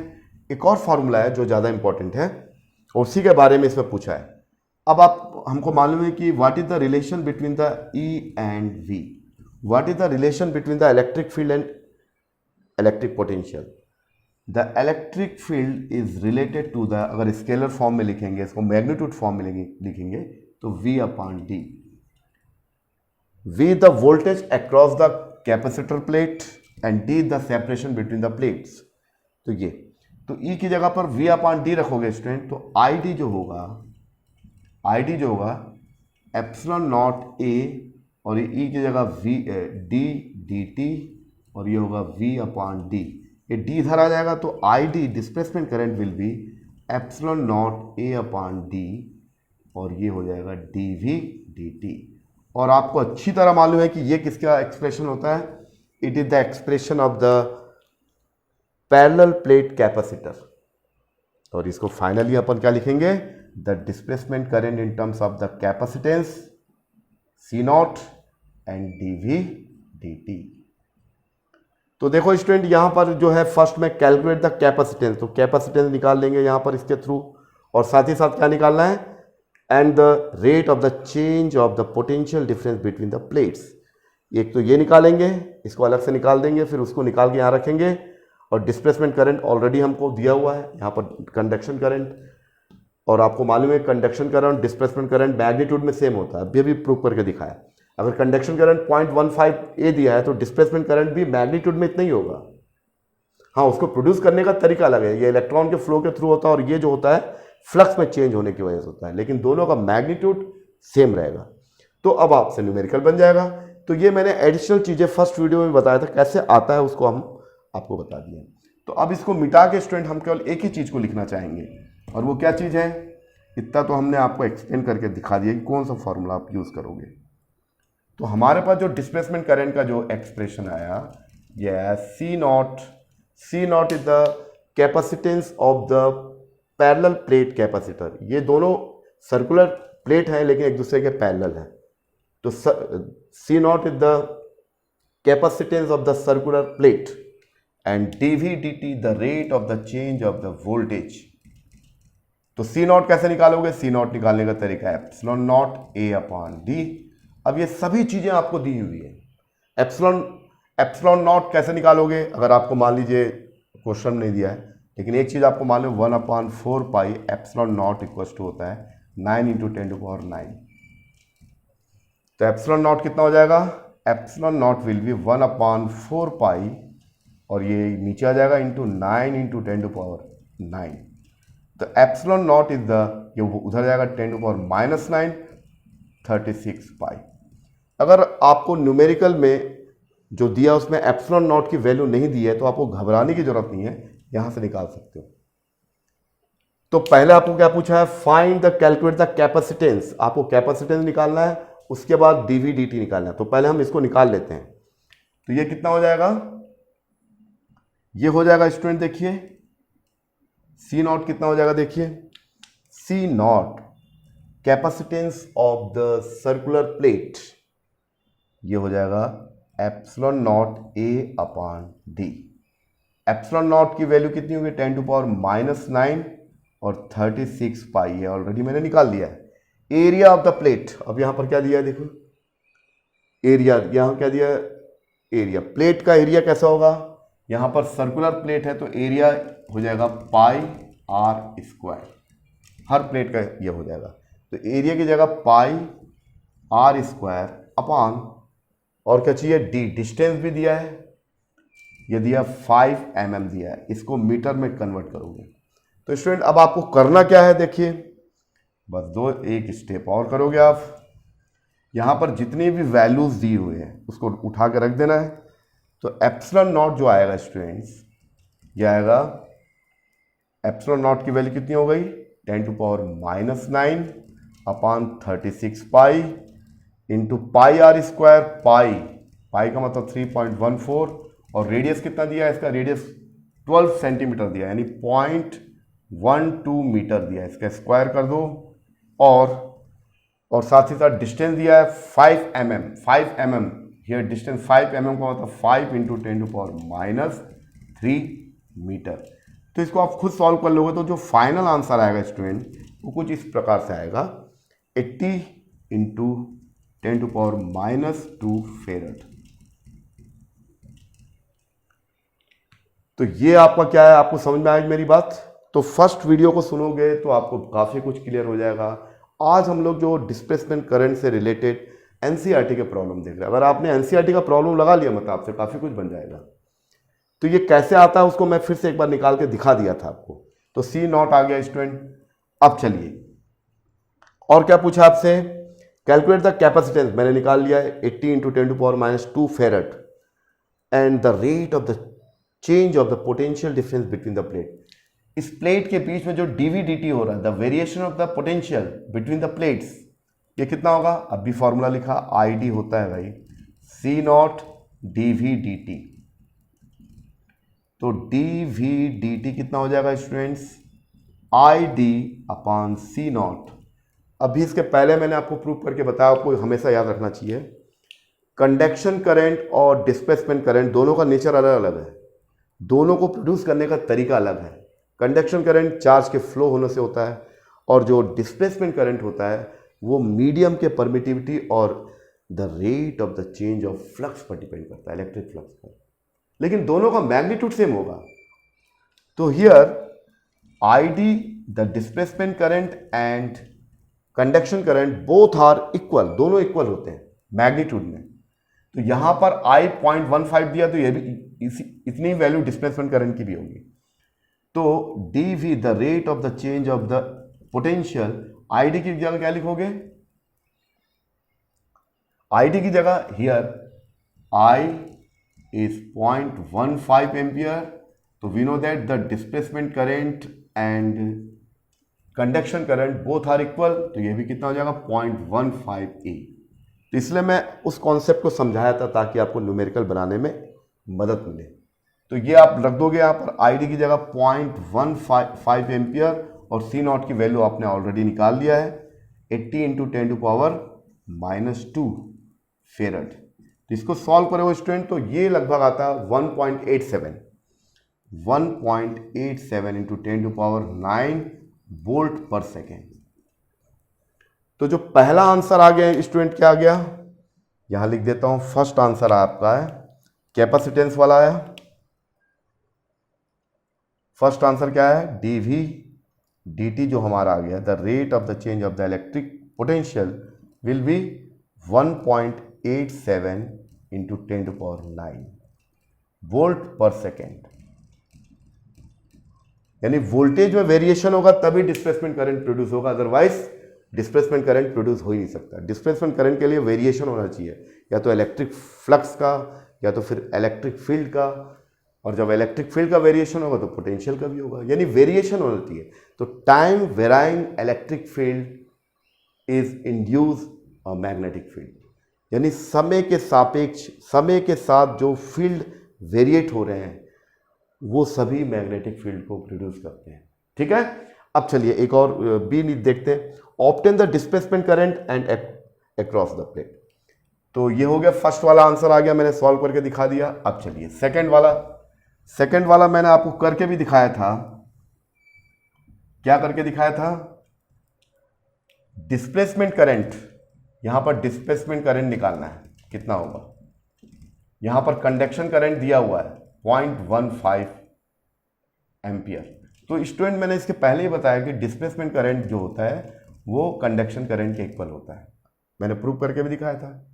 एक और फॉर्मूला है जो ज़्यादा इंपॉर्टेंट है और उसी के बारे में इसमें पूछा है। अब हमको मालूम है कि what is the relation between the E and V, what is the relation between the electric field and electric potential. The electric field is related to the, अगर स्केलर फॉर्म में लिखेंगे, इसको मैग्नीट्यूड फॉर्म में लिखेंगे तो V upon D। V the voltage across the capacitor plate and D the separation between the plates. तो ये तो E की जगह पर V अपॉन D रखोगे स्टूडेंट, तो ID जो होगा एप्सिलॉन नॉट A, और ये E की जगह D dt, और ये होगा V अपॉन D। ये D इधर आ जाएगा तो ID displacement current will be epsilon not A upon D, और ये हो जाएगा dV dt। और आपको अच्छी तरह मालूम है कि ये किसका एक्सप्रेशन होता है? It is the expression of the parallel plate capacitor. और इसको फाइनली अपन क्या लिखेंगे? The displacement current in terms of the capacitance C0 and dV dt। तो देखो स्टूडेंट, यहां पर जो है फर्स्ट में कैलकुलेट द कैपेसिटेंस, तो कैपेसिटेंस निकाल लेंगे यहां पर इसके थ्रू, और साथ ही साथ क्या निकालना है? And the rate of the change of the potential difference between the plates. एक तो ये निकालेंगे, इसको अलग से निकाल देंगे, फिर उसको निकाल के यहाँ रखेंगे। और डिस्प्लेसमेंट करंट ऑलरेडी हमको दिया हुआ है यहाँ पर, कंडक्शन करंट, और आपको मालूम है conduction current displacement current magnitude में सेम होता है, अभी प्रूव करके दिखाया। अगर कंडक्शन करंट 0.15 A दिया है तो डिस्प्लेसमेंट करंट भी मैग्नीट्यूड में इतना ही होगा। हाँ, उसको प्रोड्यूस करने का तरीका अलग है, ये इलेक्ट्रॉन के फ्लो के थ्रू होता है और ये जो होता है फ्लक्स में चेंज होने की वजह से होता है, लेकिन दोनों का मैग्नीट्यूड सेम रहेगा। तो अब आपसे न्यूमेरिकल बन जाएगा। तो ये मैंने एडिशनल चीज़ें फर्स्ट वीडियो में बताया था, कैसे आता है उसको हम आपको बता दिए। तो अब इसको मिटा के स्टूडेंट हम केवल एक ही चीज़ को लिखना चाहेंगे, और वो क्या चीज़ है? इतना तो हमने आपको एक्सप्लेन करके दिखा दिया कि कौन सा फॉर्मूला आप यूज़ करोगे। तो हमारे पास जो डिस्प्लेसमेंट करंट का जो एक्सप्रेशन आया, ये है C0 is the capacitance of the parallel plate capacitor. ये दोनों सर्कुलर प्लेट हैं लेकिन एक दूसरे के पैरेलल हैं, तो C0 is the capacitance of the circular plate and dV dt the rate of the change of the voltage. तो C0 कैसे निकालोगे? C0 निकालने का तरीका है epsilon not A upon D। अब ये सभी चीजें आपको दी हुई है। एप्सिलॉन नॉट कैसे निकालोगे, अगर आपको मान लीजिए क्वेश्चन नहीं दिया है, लेकिन एक चीज़ आपको मालूम, 1/4 pi epsilon naught equal to होता है 9 × 10⁹। तो एप्सिलॉन नॉट कितना हो जाएगा, एप्सिलॉन नॉट विल बी 1/4 पाई, और ये नीचे आ जाएगा इंटू 9 × 10⁹। तो एप्सिलॉन नॉट इज द, ये उधर जाएगा 10⁻⁹ 36 पाई। अगर आपको न्यूमेरिकल में जो दिया उसमें एप्सिलॉन नॉट की वैल्यू नहीं दी है तो आपको घबराने की जरूरत नहीं है, यहां से निकाल सकते हो। तो पहले आपको क्या पूछा है, find the calculate the capacitance, आपको कैपेसिटेंस निकालना है, उसके बाद डीवी डी टी निकालना है। तो पहले हम इसको निकाल लेते हैं। तो ये कितना हो जाएगा, ये हो जाएगा स्टूडेंट देखिए सी नॉट कितना हो जाएगा, देखिए C naught capacitance of the circular plate, ये हो जाएगा epsilon naught A/D। Epsilon naught की वैल्यू कितनी होगी, 10⁻⁹ और 36 पाई है, ऑलरेडी मैंने निकाल लिया है। एरिया ऑफ द प्लेट, अब यहां पर क्या दिया है देखो, एरिया, यहां क्या दिया है, एरिया, प्लेट का एरिया कैसा होगा, यहां पर सर्कुलर प्लेट है तो एरिया हो जाएगा πr², हर प्लेट का ये हो जाएगा। तो एरिया की जगह πr² अपॉन, और क्या चाहिए, डी, डिस्टेंस भी दिया है, ये दिया 5 mm दिया है, इसको मीटर में कन्वर्ट करोगे। तो स्टूडेंट अब आपको करना क्या है, देखिए बस एक स्टेप और करोगे आप, यहां पर जितनी भी वैल्यूज दी हुए हैं उसको उठा के रख देना है। तो एप्सिलॉन नॉट जो आएगा स्टूडेंट्स, ये आएगा, एप्सिलॉन नॉट की वैल्यू कितनी हो गई, 10⁻⁹ अपॉन 36 पाई इंटू πr², पाई का मतलब 3.14, और रेडियस कितना दिया है, इसका रेडियस 12 सेंटीमीटर दिया है, यानी 0.12 मीटर दिया है, इसका स्क्वायर कर दो, और साथ ही साथ डिस्टेंस दिया है 5 mm, हियर डिस्टेंस 5 mm का मतलब 5 × 10⁻³ मीटर। तो इसको आप खुद सॉल्व कर लोगे तो जो फाइनल आंसर आएगा स्टूडेंट वो कुछ इस प्रकार से आएगा, 80 × 10⁻² फेरेड। तो ये आपका क्या है, आपको समझ में आएगी मेरी बात। तो फर्स्ट वीडियो को सुनोगे तो आपको काफ़ी कुछ क्लियर हो जाएगा। आज हम लोग जो डिस्प्लेसमेंट करंट से रिलेटेड एनसीईआरटी के प्रॉब्लम देख रहे हैं। अगर आपने एनसीईआरटी का प्रॉब्लम लगा लिया मतलब आपसे काफ़ी कुछ बन जाएगा। तो ये कैसे आता है उसको मैं फिर से एक बार निकाल के दिखा दिया था आपको। तो सी नॉट आ गया स्टूडेंट। अब चलिए और क्या पूछा आपसे, कैलकुलेट द कैपेसिटेंस, मैंने निकाल लिया है 80 × 10⁻² farad, and the rate of the change of the potential difference between the plate. इस प्लेट के बीच में जो डीवी डी टी हो रहा है, the variation of the potential between the plates, ये कितना होगा, अभी फॉर्मूला लिखा, आई डी होता है भाई C naught DV D T. तो डीवी डी टी कितना हो जाएगा students, I D upon C naught. अभी इसके पहले मैंने आपको प्रूव करके बताया, आपको हमेशा याद रखना चाहिए कंडक्शन करंट और डिस्प्लेसमेंट करंट दोनों का नेचर अलग अलग है, दोनों को प्रोड्यूस करने का तरीका अलग है। कंडक्शन करंट चार्ज के फ्लो होने से होता है और जो डिस्प्लेसमेंट करंट होता है वो मीडियम के परमिटिविटी और the rate of the change of flux पर डिपेंड करता है, इलेक्ट्रिक फ्लक्स पर, लेकिन दोनों का मैग्नीट्यूड सेम होगा। तो here I D, the displacement current and conduction current both are equal, दोनों इक्वल होते हैं मैग्नीट्यूड में। तो यहां पर I 0.15 दिया तो ये भी इतनी वैल्यू डिस्प्लेसमेंट करंट की भी होगी। तो dV the rate of the change of the potential, ID की जगह क्या लिखोगे, ID की जगह हियर I is 0.15 एम्पियर। तो we know that the displacement current and conduction current both are equal, तो ये भी कितना हो जाएगा 0.15 E। तो इसलिए मैं उस कॉन्सेप्ट को समझाया था ताकि आपको न्यूमेरिकल बनाने में मदद मिले। तो ये आप रख दोगे यहाँ पर आईडी की जगह 0.15 एम्पियर और सी नॉट की वैल्यू आपने ऑलरेडी निकाल लिया है 80 × 10⁻² फेरेड। तो इसको सॉल्व करोगे स्टूडेंट तो ये लगभग आता है 1.87 × 10⁻9 वोल्ट पर सेकेंड। तो जो पहला आंसर आ गया स्टूडेंट क्या आ गया, यहां लिख देता हूं, फर्स्ट आंसर आपका है कैपेसिटेंस वाला आया। फर्स्ट आंसर क्या है, dV dt जो हमारा आ गया, the rate of the change of the electric potential will be 1.87 into 10⁹ volt पर सेकेंड। यानी वोल्टेज में वेरिएशन होगा तभी डिस्प्लेसमेंट करंट प्रोड्यूस होगा, अदरवाइज डिस्प्लेसमेंट करंट प्रोड्यूस हो ही नहीं सकता। डिस्प्लेसमेंट करंट के लिए वेरिएशन होना चाहिए, या तो इलेक्ट्रिक फ्लक्स का या तो फिर इलेक्ट्रिक फील्ड का, और जब इलेक्ट्रिक फील्ड का वेरिएशन होगा तो पोटेंशियल का भी होगा, यानी वेरिएशन होना चाहिए। तो time varying electric field is induce a magnetic field, यानी समय के सापेक्ष, समय के साथ जो फील्ड वेरिएट हो रहे हैं वो सभी मैग्नेटिक फील्ड को प्रोड्यूस करते हैं। ठीक है, अब चलिए एक और बी देखते हैं, obtain the displacement current and across the plate. तो ये हो गया, फर्स्ट वाला आंसर आ गया, मैंने सॉल्व करके दिखा दिया। अब चलिए सेकंड वाला मैंने आपको करके भी दिखाया था। क्या करके दिखाया था, डिस्प्लेसमेंट करंट, यहां पर डिस्प्लेसमेंट करंट निकालना है, कितना होगा। यहां पर कंडक्शन करंट दिया हुआ है 0.15 एम्पियर। तो स्टूडेंट मैंने इसके पहले ही बताया कि डिस्प्लेसमेंट करंट जो होता है वो कंडक्शन करंट के इक्वल होता है, मैंने प्रूव करके भी दिखाया था।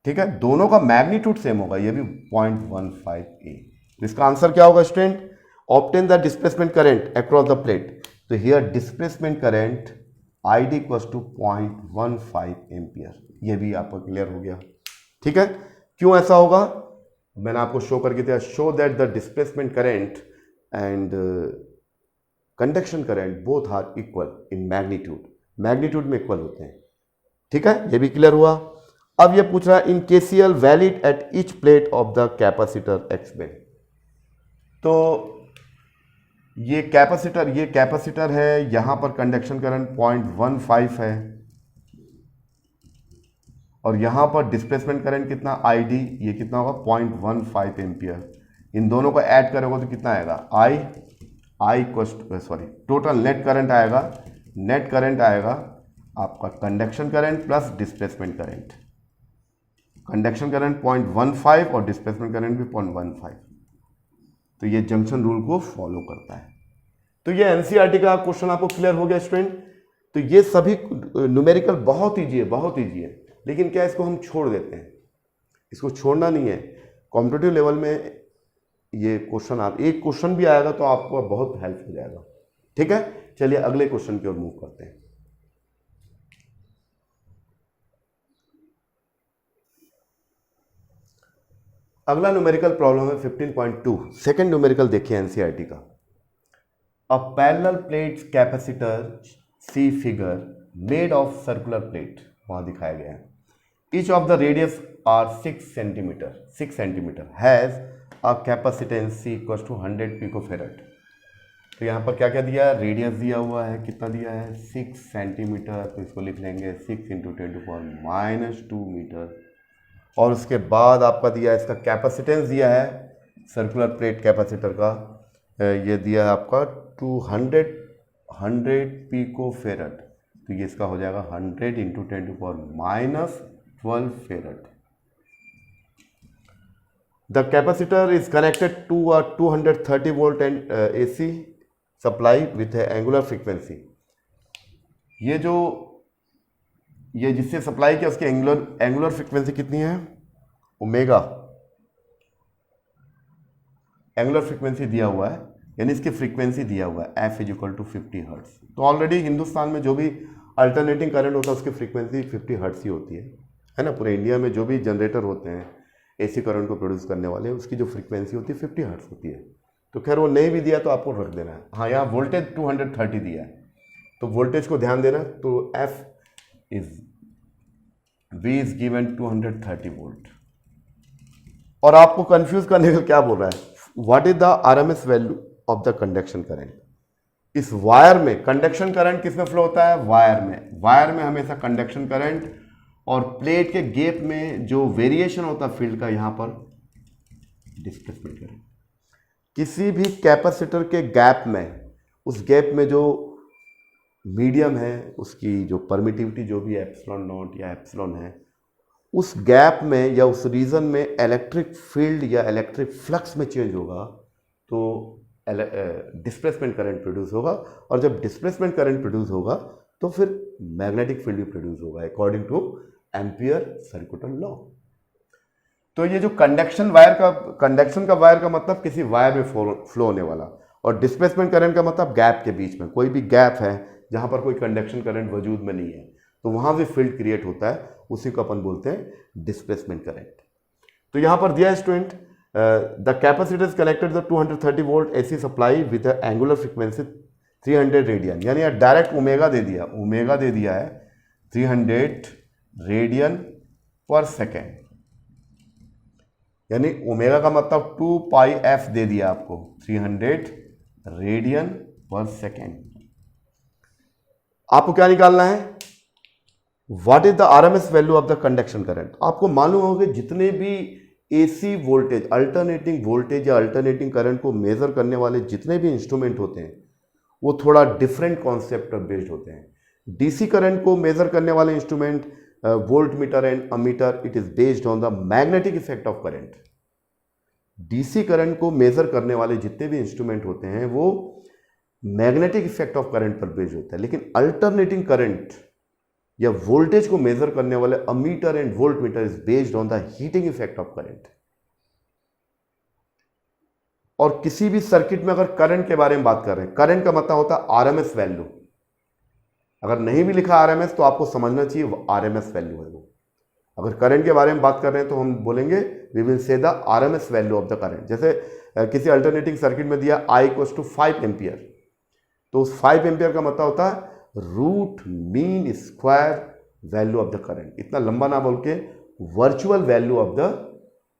ठीक है, दोनों का मैग्नीट्यूड सेम होगा, ये भी 0.15 तो इसका आंसर क्या होगा student, obtain the displacement current across the plate. तो here displacement current ID equals to 0.15 ampere, ये भी आपको क्लियर हो गया। ठीक है, क्यों ऐसा होगा मैंने आपको शो करके दिया, show that the displacement current and conduction current both are equal in magnitude में इक्वल होते हैं। ठीक है, ये भी क्लियर हुआ। अब ये पूछ रहा है इन KCL valid at each plate of the capacitor explain. तो ये कैपेसिटर है, यहां पर कंडक्शन करंट 0.15 है और यहां पर डिस्प्लेसमेंट करंट कितना ID, ये कितना होगा 0.15 एम्पियर। इन दोनों को ऐड करोगे तो कितना आएगा, टोटल नेट करंट आएगा आपका conduction current plus displacement current. Conduction current 0.15 और डिस्प्लेसमेंट करंट भी 0.15, तो ये जंक्शन रूल को फॉलो करता है। तो ये एनसीईआरटी का क्वेश्चन आपको क्लियर हो गया स्टूडेंट। तो ये सभी न्यूमेरिकल बहुत ईजी है, लेकिन क्या इसको हम छोड़ देते हैं, इसको छोड़ना नहीं है। कॉम्पिटिटिव लेवल में ये क्वेश्चन, आप एक क्वेश्चन भी आएगा तो आपको बहुत हेल्प हो जाएगा। ठीक है, चलिए अगले क्वेश्चन की ओर मूव करते हैं। अगला न्यूमेरिकल प्रॉब्लम है 15.2, सेकेंड न्यूमेरिकल देखिए एनसीईआरटी का। A parallel plate capacitor C figure made of circular plate, वहां दिखाया गया है। Each of the radius R 6 centimetre has a capacitance C equals to 100 picofarad. तो यहाँ पर क्या क्या दिया है, रेडियस दिया हुआ है, कितना दिया है 6 सेंटीमीटर, तो इसको लिख लेंगे 6 × 10⁻² मीटर। और उसके बाद आपका दिया है इसका कैपेसिटेंस दिया है सर्कुलर प्लेट कैपेसिटर का, ये दिया है आपका 100 पिकोफेरेड। तो ये इसका हो जाएगा 100 × 10⁻12 farad. The capacitor is connected to a 230 volt and AC supply with angular frequency. ये जिससे सप्लाई किया उसकी एंगुलर फ्रीक्वेंसी कितनी है, ओमेगा। एंगुलर फ्रीक्वेंसी दिया हुआ है, यानी इसकी फ्रीक्वेंसी दिया हुआ है F = 50 हर्ट्ज। तो ऑलरेडी हिंदुस्तान में जो भी अल्टरनेटिंग करंट होता है उसकी फ्रीक्वेंसी 50 हर्ट्ज ही होती है ना। पूरे इंडिया में जो भी जनरेटर होते हैं AC करंट को प्रोड्यूस करने वाले, उसकी जो फ्रीक्वेंसी होती है 50 हर्ट्ज होती है। तो खैर वो नहीं भी दिया तो आपको रख देना है। हाँ, यहाँ वोल्टेज 230 दिया है, तो वोल्टेज को ध्यान देना। तो V is given 230 वोल्ट। और आपको कंफ्यूज करने का क्या बोल रहा है, what is the RMS value of the conduction current. इस वायर में कंडक्शन करंट किसमें फ्लो होता है, वायर में हमेशा कंडक्शन करंट और प्लेट के गैप में जो वेरिएशन होता है फील्ड का, यहां पर डिस्प्लेसमेंट करंट। किसी भी कैपेसिटर के गैप में, उस गैप में जो मीडियम है उसकी जो परमिटिविटी जो भी एप्सिलॉन नॉट या एप्सिलॉन है, उस गैप में या उस रीजन में इलेक्ट्रिक फील्ड या इलेक्ट्रिक फ्लक्स में चेंज होगा तो डिस्प्लेसमेंट करंट प्रोड्यूस होगा, और जब डिस्प्लेसमेंट करंट प्रोड्यूस होगा तो फिर मैग्नेटिक फील्ड भी प्रोड्यूस होगा according two ampere circular law. तो ये जो कंडक्शन का वायर का मतलब किसी वायर में फ्लो होने वाला, और डिस्प्लेसमेंट करंट का मतलब गैप के बीच में, कोई भी गैप है जहां पर कोई कंडक्शन करंट वजूद में नहीं है तो वहां भी फील्ड क्रिएट होता है, उसी को अपन बोलते हैं डिस्प्लेसमेंट करंट। तो यहां पर दिया student, the capacitor is connected the 230 volt AC supply with angular frequency 300 radian, यानी डायरेक्ट ओमेगा दे दिया है 300 रेडियन पर सेकेंड, यानी ओमेगा का मतलब 2 पाई एफ दे दिया आपको 300 रेडियन पर सेकेंड। आपको क्या निकालना है, what is the RMS value of the conduction current. आपको मालूम होगा जितने भी एसी वोल्टेज, अल्टरनेटिंग वोल्टेज या अल्टरनेटिंग करंट को मेजर करने वाले जितने भी इंस्ट्रूमेंट होते हैं वो थोड़ा डिफरेंट कॉन्सेप्ट पर बेस्ड होते हैं। डीसी करंट को मेजर करने वाले instrument volt meter and ammeter, it is based on the magnetic effect of current. DC current को मेजर करने वाले जितने भी इंस्ट्रूमेंट होते हैं वो मैग्नेटिक इफेक्ट ऑफ करंट पर बेस्ड होता है, लेकिन अल्टरनेटिंग करंट या वोल्टेज को मेजर करने वाले ammeter and volt meter is based on the heating effect of current. और किसी भी सर्किट में अगर करंट के बारे में बात कर रहे हैं, करंट का मतलब होता है आरएमएस वैल्यू। अगर नहीं भी लिखा आरएमएस तो आपको समझना चाहिए वो आरएमएस वैल्यू है वो। अगर करंट के बारे में बात कर रहे हैं तो हम बोलेंगे we will say the RMS value of the current. जैसे किसी अल्टरनेटिंग सर्किट में दिया I = 5 एम्पियर, तो उस 5 एम्पियर का मतलब होता है root mean square value of the current. इतना लंबा ना बोल के virtual value of the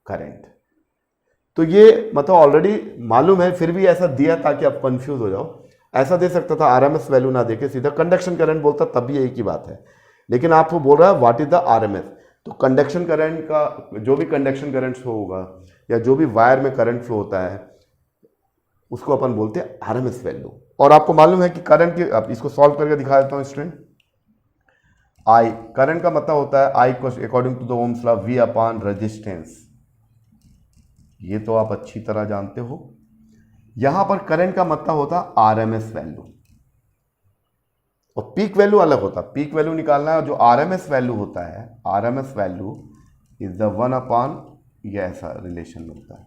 current. तो ये मतलब ऑलरेडी मालूम है, फिर भी ऐसा दिया ताकि आप कंफ्यूज हो जाओ। ऐसा दे सकता था आरएमएस वैल्यू ना देके सीधा कंडक्शन करंट बोलता, तब भी एक ही बात है। लेकिन आपको बोल रहा है व्हाट इज द आरएमएस, तो कंडक्शन करंट का जो भी कंडक्शन करंट फ्लो होगा या जो भी वायर में करंट फ्लो होता है उसको अपन बोलते हैं आरएमएस वैल्यू। और आपको मालूम है कि करंट की, अब इसको सॉल्व करके दिखा देता हूं स्टूडेंट। आई, करंट का मतलब होता है I according to the Ohm's law V upon resistance. ये तो आप अच्छी तरह जानते हो। यहां पर करंट का मतलब होता है आरएमएस वैल्यू, और पीक वैल्यू अलग होता है। पीक वैल्यू निकालना है, जो आरएमएस वैल्यू होता है, RMS value is the 1 upon, ये ऐसा रिलेशन मिलता है।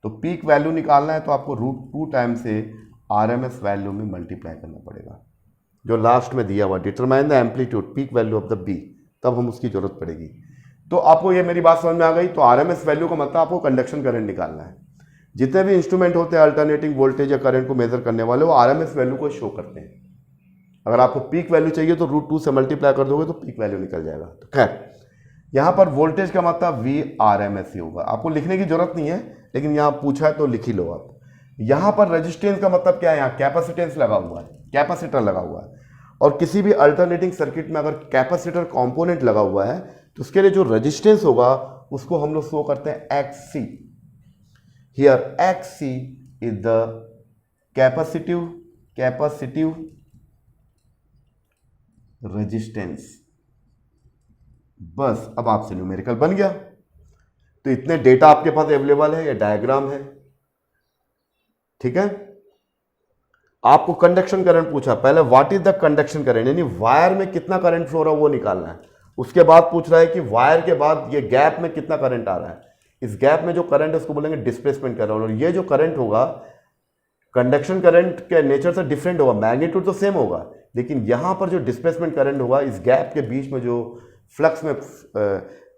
तो पीक वैल्यू निकालना है तो आपको √2 टाइम से आरएमएस वैल्यू में मल्टीप्लाई करना पड़ेगा, जो लास्ट में दिया हुआ determine the amplitude peak value of the B, तब हम उसकी जरूरत पड़ेगी। तो आपको ये मेरी बात समझ में आ गई। तो आरएमएस वैल्यू का मतलब आपको कंडक्शन करंट निकालना है। जितने भी इंस्ट्रूमेंट होते हैं अल्टरनेटिंग वोल्टेज या करंट को मेजर करने वाले, वो आरएमएस वैल्यू को शो करते हैं। अगर आपको पीक वैल्यू चाहिए तो √2 से मल्टीप्लाई कर दोगे तो पीक वैल्यू निकल जाएगा। तो खैर, यहां पर वोल्टेज का मतलब VRMS ही होगा। आपको लिखने की जरूरत नहीं है, लेकिन यहां पूछा है तो लिख ही लो आप। यहां पर रेजिस्टेंस का मतलब क्या है, यहाँ कैपेसिटेंस लगा हुआ है, कैपेसिटर लगा हुआ है। और किसी भी अल्टरनेटिंग सर्किट में अगर कैपेसिटर कंपोनेंट लगा हुआ है तो उसके लिए जो रेजिस्टेंस होगा उसको हम लोग शो करते हैं XC। Here XC is the capacitive resistance. बस अब आपसे न्यूमेरिकल बन गया। तो इतने डेटा आपके पास अवेलेबल है, ये डायग्राम है, ठीक है। आपको कंडक्शन करंट पूछा, पहले what is the conduction current, यानी वायर में कितना करंट फ्लो रहा है वो निकालना है। उसके बाद पूछ रहा है कि वायर के बाद ये गैप में कितना करंट आ रहा है। इस गैप में जो करंट है उसको बोलेंगे डिस्प्लेसमेंट करंट। और ये जो करंट होगा कंडक्शन करंट के नेचर से डिफरेंट होगा, मैग्नीट्यूड तो सेम होगा, लेकिन यहां पर जो डिस्प्लेसमेंट करंट होगा, इस गैप के बीच में जो फ्लक्स में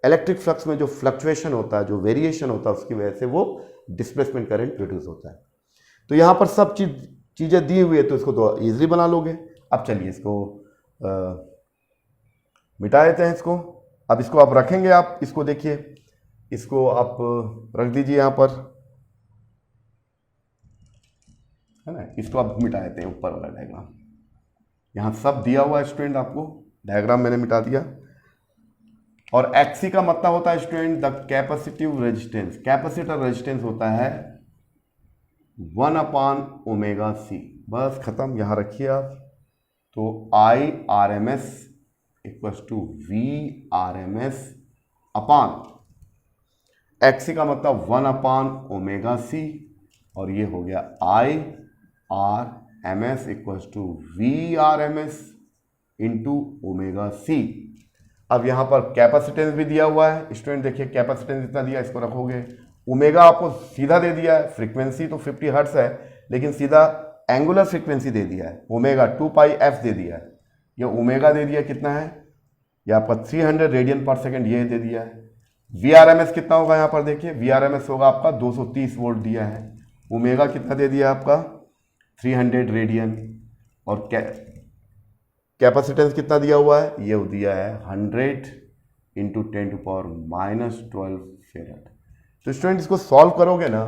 इलेक्ट्रिक फ्लक्स में जो फ्लक्चुएशन होता है, जो वेरिएशन होता है, उसकी वजह से वो डिस्प्लेसमेंट करंट प्रोड्यूस होता है। तो यहां पर सब चीजें दी हुई है, तो इसको तो इजीली बना लोगे। अब चलिए इसको मिटा देते हैं इसको। अब इसको आप रखेंगे, आप इसको देखिए, इसको आप रख दीजिए यहां पर, है ना। इसको आप मिटा देते हैं, ऊपर वाला डायग्राम। यहां सब दिया हुआ है स्टूडेंट, आपको डायग्राम मैंने मिटा दिया। और XC का मतलब होता है student the capacitive resistance. Capacitor resistance होता है 1/ωc। बस खत्म, यहां रखिए आप। तो IRMS = VRMS अपान XC का मतलब 1/ω/c, और ये हो गया IRMS equals to VRMS into ω/c। अब यहां पर कैपेसिटेंस भी दिया हुआ है स्टूडेंट, देखिए कैपेसिटेंस इतना दिया, इसको रखोगे। ओमेगा आपको सीधा दे दिया है, फ्रीक्वेंसी तो 50 हर्ट्ज है लेकिन सीधा एंगुलर फ्रीक्वेंसी दे दिया है, ओमेगा 2πf दे दिया है। ये ओमेगा दे दिया कितना है, ये आपका 300 रेडियन पर सेकेंड ये दे दिया है। VRMS कितना होगा यहाँ पर देखिए, VRMS होगा आपका 230 वोल्ट दिया है। ओमेगा कितना दे दिया आपका 300 रेडियन, और कैपेसिटेंस कितना दिया हुआ है, ये दिया है 100 इंटू 10⁻⁻12 फेरेड। तो स्टूडेंट इसको सॉल्व करोगे ना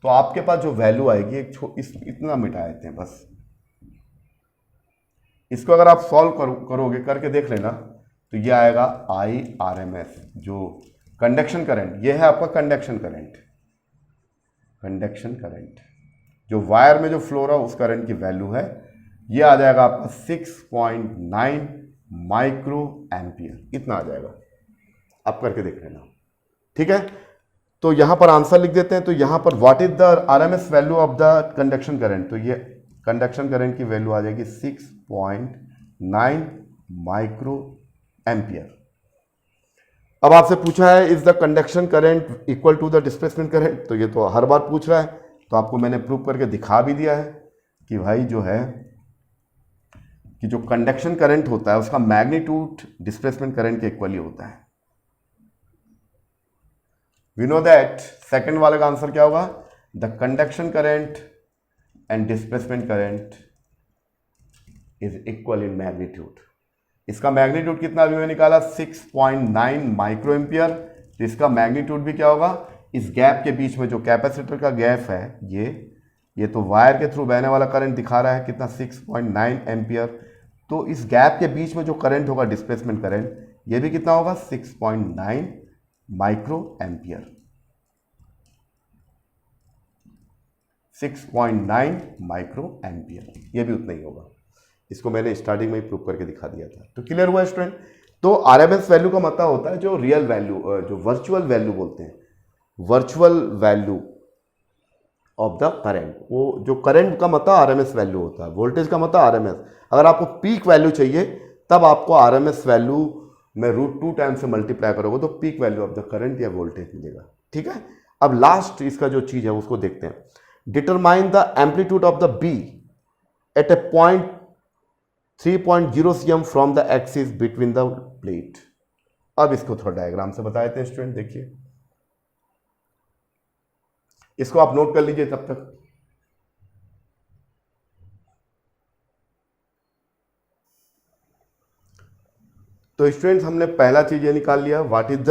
तो आपके पास जो वैल्यू आएगी इतना मिटा देते हैं बस। इसको अगर आप सॉल्व करोगे करके देख लेना तो ये आएगा IRMS, जो कंडक्शन करंट, ये है आपका कंडक्शन करंट, कंडक्शन करंट जो वायर में जो फ्लो रहा उस करंट की वैल्यू है, ये आ जाएगा आपका 6.9 माइक्रो एम्पियर, इतना आ जाएगा। आप करके देख लेना, ठीक है। तो यहां पर आंसर लिख देते हैं। तो यहां पर what is the RMS value of the conduction current, तो ये कंडक्शन करंट की वैल्यू आ जाएगी 6.9 माइक्रो एम्पियर। अब आपसे पूछा है is the conduction current equal to the displacement current, तो ये तो हर बार पूछ रहा है, तो आपको मैंने प्रूव करके दिखा भी दिया है कि भाई जो है कि जो कंडक्शन करंट होता है उसका मैग्नीट्यूड डिस्प्लेसमेंट करंट के इक्वली होता है। वी नो दैट सेकंड वाले का आंसर क्या होगा, the conduction current and displacement current is equal in magnitude. इसका मैग्नीट्यूड कितना अभी मैंने निकाला 6.9 माइक्रो एम्पियर, तो इसका मैग्नीट्यूड भी क्या होगा, इस गैप के बीच में जो कैपेसिटर का गैप है ये तो वायर के थ्रू बहने वाला करंट दिखा रहा है कितना 6.9 एम्पियर, तो इस गैप के बीच में जो करंट होगा डिस्प्लेसमेंट करंट ये भी कितना होगा 6.9 माइक्रो एम्पियर, 6.9 माइक्रो एम्पियर, ये भी उतना ही होगा। इसको मैंने स्टार्टिंग में ही प्रूव करके दिखा दिया था। तो क्लियर हुआ स्टूडेंट। तो RMS वैल्यू का मतलब होता है जो रियल वैल्यू, जो वर्चुअल वैल्यू बोलते हैं, virtual value of the current, वो जो करंट का मतलब RMS वैल्यू होता है, वोल्टेज का मतलब RMS। अगर आपको पीक वैल्यू चाहिए तब आपको RMS वैल्यू में √2 टाइम से मल्टीप्लाई करोगे तो peak value of the current या वोल्टेज मिलेगा, ठीक है। अब लास्ट इसका जो चीज है उसको देखते हैं। Determine the amplitude of the B at a point 3.0 cm from the axis between the plate. अब इसको थोड़ा डायग्राम से बता देते हैं स्टूडेंट, देखिए इसको आप नोट कर लीजिए तब तक। तो स्टूडेंट्स हमने पहला चीज ये निकाल लिया, what is the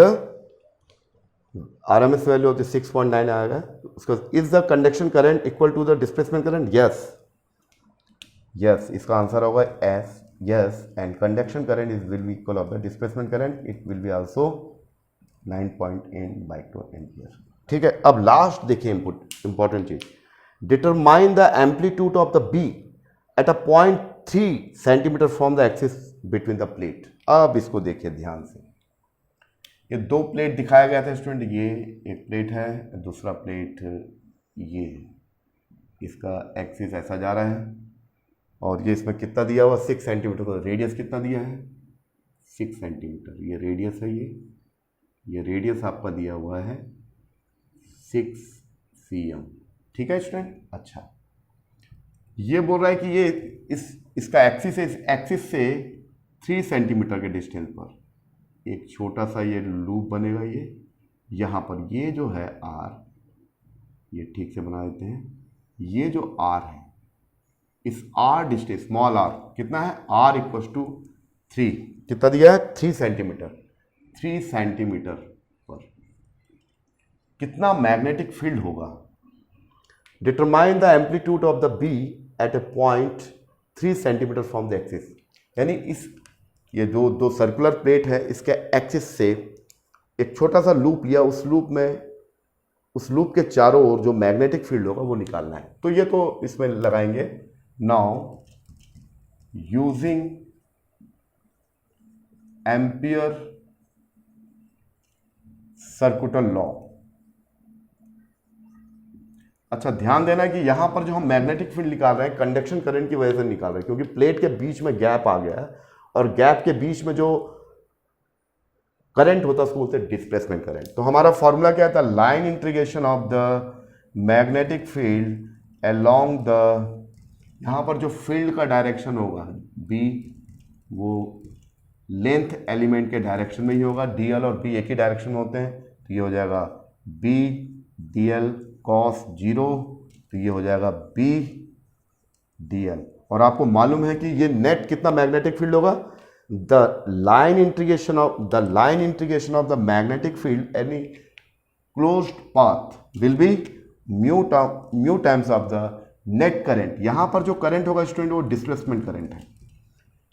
RMS value of the 6.9 आएगा उसको, is the conduction current equal to the displacement current, yes इसका आंसर होगा yes, yes, and conduction current is will be equal of the displacement current, it will be also 9.8 micro ampere, ठीक है। अब last देखिए important चीज, determine the amplitude of the B at a point 3 centimetre from the axis between the plate. अब इसको देखिए ध्यान से, ये दो प्लेट दिखाया गया था स्टूडेंट, ये एक प्लेट है, दूसरा प्लेट ये, इसका एक्सिस ऐसा जा रहा है और ये इसमें कितना दिया हुआ 6 सेंटीमीटर का, रेडियस कितना दिया है 6 सेंटीमीटर, ये रेडियस है, ये रेडियस आपका दिया हुआ है 6 cm, ठीक है स्टूडेंट। अच्छा, ये बोल रहा है कि ये इसका एक्सिस है, इस एक्सिस से 3 सेंटीमीटर के डिस्टेंस पर एक छोटा सा ये लूप बनेगा, ये यहाँ पर ये जो है R, ये ठीक से बना देते हैं, ये जो R है इस R डिस्टेंस स्मॉल r कितना है, R इक्वल टू 3, कितना दिया है 3 सेंटीमीटर, 3 सेंटीमीटर पर कितना मैग्नेटिक फील्ड होगा। Determine the amplitude of the B at a point 3 centimetre from the axis, यानी इस ये जो दो सर्कुलर प्लेट है इसके एक्सिस से एक छोटा सा लूप लिया, उस लूप में, उस लूप के चारों ओर जो मैग्नेटिक फील्ड होगा वो निकालना है। तो ये तो इसमें लगाएंगे, now using ampere circuital law. अच्छा ध्यान देना कि यहां पर जो हम मैग्नेटिक फील्ड निकाल रहे हैं कंडक्शन करंट की वजह से निकाल रहे हैं, क्योंकि प्लेट के बीच में गैप आ गया है और गैप के बीच में जो करंट होता है उसको बोलते हैं डिस्प्लेसमेंट करंट। तो हमारा फॉर्मूला क्या था, line integration of the magnetic field along the, यहां पर जो फील्ड का डायरेक्शन होगा बी, वो लेंथ एलिमेंट के डायरेक्शन में ही होगा। डीएल और बी एक ही डायरेक्शन में होते हैं, तो ये हो जाएगा बी डीएल कॉस 0, तो ये हो जाएगा बी डीएल। और आपको मालूम है कि ये नेट कितना मैग्नेटिक फील्ड होगा, the line integration of the magnetic field any closed path will be mu times of the net current. यहां पर जो करंट होगा स्टूडेंट वो डिस्प्लेसमेंट करंट है।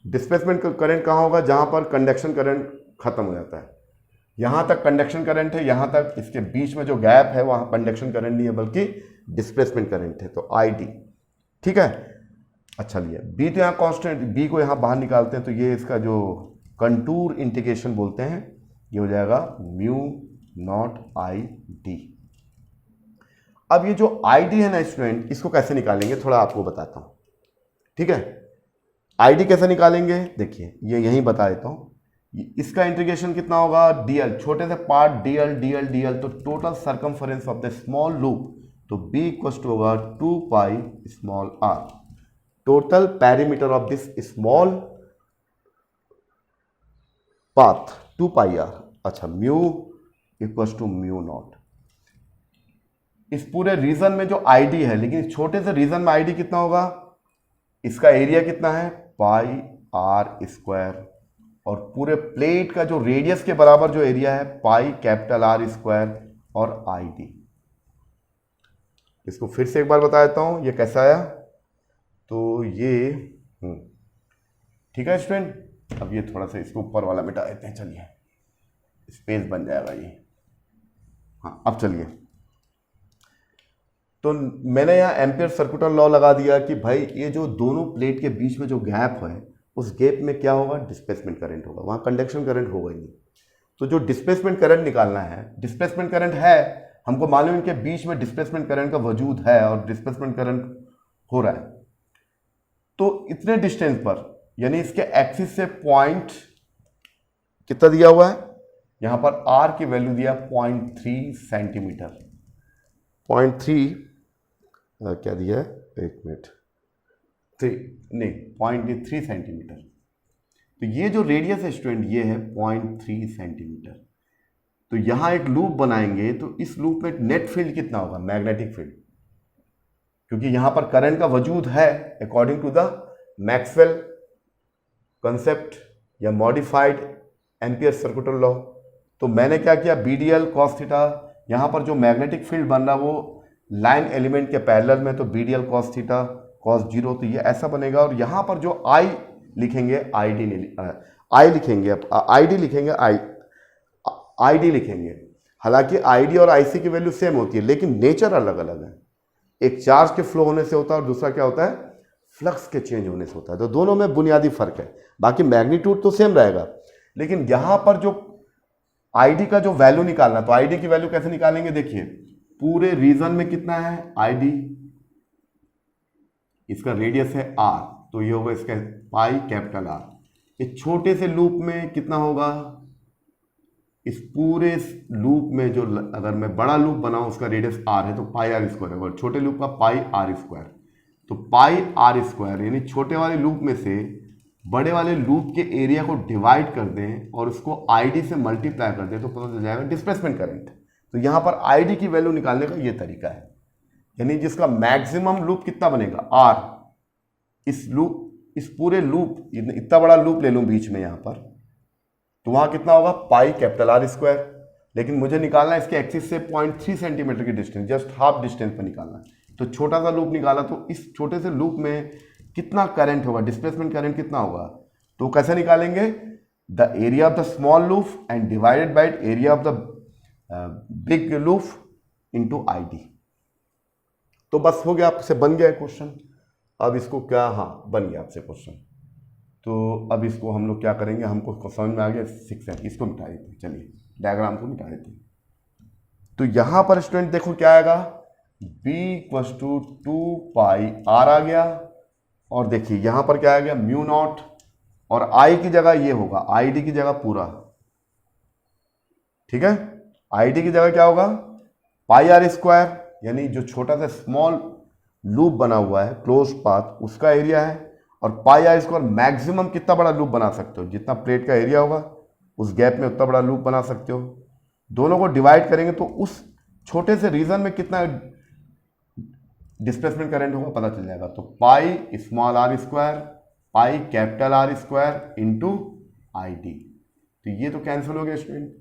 डिस्प्लेसमेंट करंट कहां होगा, जहां पर कंडक्शन करंट खत्म हो जाता है। यहां तक कंडक्शन करंट है, यहां तक इसके बीच में जो गैप है वहां कंडक्शन करंट नहीं है बल्कि डिस्प्लेसमेंट करंट है, तो आई डी। ठीक है, अच्छा लिया बी, तो यहां कांस्टेंट, बी को यहां बाहर निकालते हैं तो ये इसका जो कंटूर इंटीग्रेशन बोलते हैं ये हो जाएगा म्यू नॉट आई डी। अब ये जो आई डी है ना स्टूडेंट, इसको कैसे निकालेंगे थोड़ा आपको बताता हूं। ठीक है, आई डी कैसे निकालेंगे, देखिए ये यहीं बता देता हूं। इसका इंटीग्रेशन कितना होगा, डीएल, छोटे से पार्ट डीएल डीएल डीएल, तो total circumference of the small loop, तो बी इक्वल टू होगा 2 pi small R, total perimeter of this small path 2 pi R. अच्छा, mu equal to mu naught. इस पूरे रीजन में जो आईडी है, लेकिन इस छोटे से रीजन में आईडी कितना होगा, इसका एरिया कितना है पाई आर स्क्वायर, और पूरे प्लेट का जो रेडियस के बराबर जो एरिया है पाई कैपिटल आर स्क्वायर और आई डी। इसको फिर से एक बार बता देता हूं ये कैसा आया, तो ये ठीक है स्टूडेंट। अब ये थोड़ा सा इसको ऊपर वाला मिटा देते हैं, चलिए स्पेस बन जाएगा ये। हाँ अब चलिए, तो मैंने यहाँ एम्पियर सर्कुटल लॉ लगा दिया कि भाई ये जो दोनों प्लेट के बीच में जो गैप है उस गैप में क्या होगा, डिस्प्लेसमेंट करंट होगा, वहाँ कंडक्शन करंट होगा ही नहीं। तो जो डिस्प्लेसमेंट करंट निकालना है, डिस्प्लेसमेंट करंट है, हमको मालूम है इनके बीच में डिस्प्लेसमेंट करंट का वजूद है और डिस्प्लेसमेंट करंट हो रहा है। तो इतने डिस्टेंस पर, यानी इसके एक्सिस से पॉइंट कितना दिया हुआ है, यहाँ पर आर की वैल्यू दिया 0.3 सेंटीमीटर, 0.3 क्या दिया है, एक मिनट, 0.3 सेंटीमीटर। तो ये जो रेडियस है स्टूडेंट ये है 0.3 सेंटीमीटर। तो यहां एक लूप बनाएंगे तो इस लूप में नेट फील्ड कितना होगा, मैग्नेटिक फील्ड, क्योंकि यहां पर करंट का वजूद है according to the Maxwell concept या मॉडिफाइड एम्पियर सर्कुटल लॉ। तो मैंने क्या किया, बीडीएल कॉस थीटा, यहां पर जो मैग्नेटिक फील्ड बन रहा वो लाइन एलिमेंट के पैरेलल में, तो बीडीएल कॉस थीटा कॉस 0, तो ये ऐसा बनेगा। और यहां पर जो आई लिखेंगे, आई डी लिखेंगे, आई डी लिखेंगे, आई डी लिखेंगे। हालांकि आई डी और आईसी की वैल्यू सेम होती है लेकिन नेचर अलग अलग है। एक चार्ज के फ्लो होने से होता है और दूसरा क्या होता है, फ्लक्स के चेंज होने से होता है। तो दोनों में बुनियादी फर्क है, बाकी मैग्नीट्यूड तो सेम रहेगा। लेकिन यहां पर जो आईडी का जो वैल्यू निकालना, तो आईडी की वैल्यू कैसे निकालेंगे, देखिए पूरे रीजन में कितना है आईडी, इसका रेडियस है आर, तो ये होगा इसका पाई कैपिटल आर। इस छोटे से लूप में कितना होगा, इस पूरे लूप में जो, अगर मैं बड़ा लूप बनाऊं उसका रेडियस आर है तो पाई आर स्क्वायर है, और छोटे लूप का पाई आर स्क्वायर। तो पाई आर स्क्वायर यानी छोटे वाले लूप में से बड़े वाले लूप के एरिया को डिवाइड कर दें और उसको आईडी से मल्टीप्लाई कर दें तो पता चल जाएगा डिस्प्लेसमेंट करंट। तो यहां पर आईडी की वैल्यू निकालने का यह तरीका है, यानी जिसका मैक्सिमम लूप कितना बनेगा आर, इस पूरे लूप, इतना बड़ा लूप ले लूं बीच में यहां पर, तो वहां कितना होगा पाई कैपिटल आर स्क्वायर। लेकिन मुझे निकालना है इसके एक्सिस से 0.3 सेंटीमीटर की डिस्टेंस, जस्ट हाफ डिस्टेंस पर निकालना है। तो छोटा सा लूप निकाला, तो इस छोटे से लूप में कितना करंट होगा, डिस्प्लेसमेंट करंट कितना होगा, तो कैसे निकालेंगे, the area of the small loop and divided by area of the big loop into ID. तो बस हो गया, आपसे बन गया क्वेश्चन। अब इसको क्या, हाँ बन गया आपसे क्वेश्चन। तो अब इसको हम लोग क्या करेंगे, हमको समझ में आ गया 6 है, इसको मिटा देते हैं, चलिए डायग्राम को मिटा देते हैं। तो यहां पर स्टूडेंट देखो क्या आएगा, b equal to 2 pi r आ गया, और देखिए यहां पर क्या आ गया, म्यू नॉट, और i की जगह ये होगा, id की जगह पूरा, ठीक है, id की जगह क्या होगा, पाई आर स्क्वायर, यानी जो छोटा सा स्मॉल लूप बना हुआ है क्लोज पाथ उसका एरिया है, और पाई आर स्क्वायर मैक्सिमम कितना बड़ा लूप बना सकते हो, जितना प्लेट का एरिया होगा उस गैप में उतना बड़ा लूप बना सकते हो। दोनों को डिवाइड करेंगे तो उस छोटे से रीजन में कितना डिस्प्लेसमेंट करंट होगा पता चल जाएगा। तो pi small R square pi capital R square into I D, तो ये तो कैंसिल हो गया स्टूडेंट,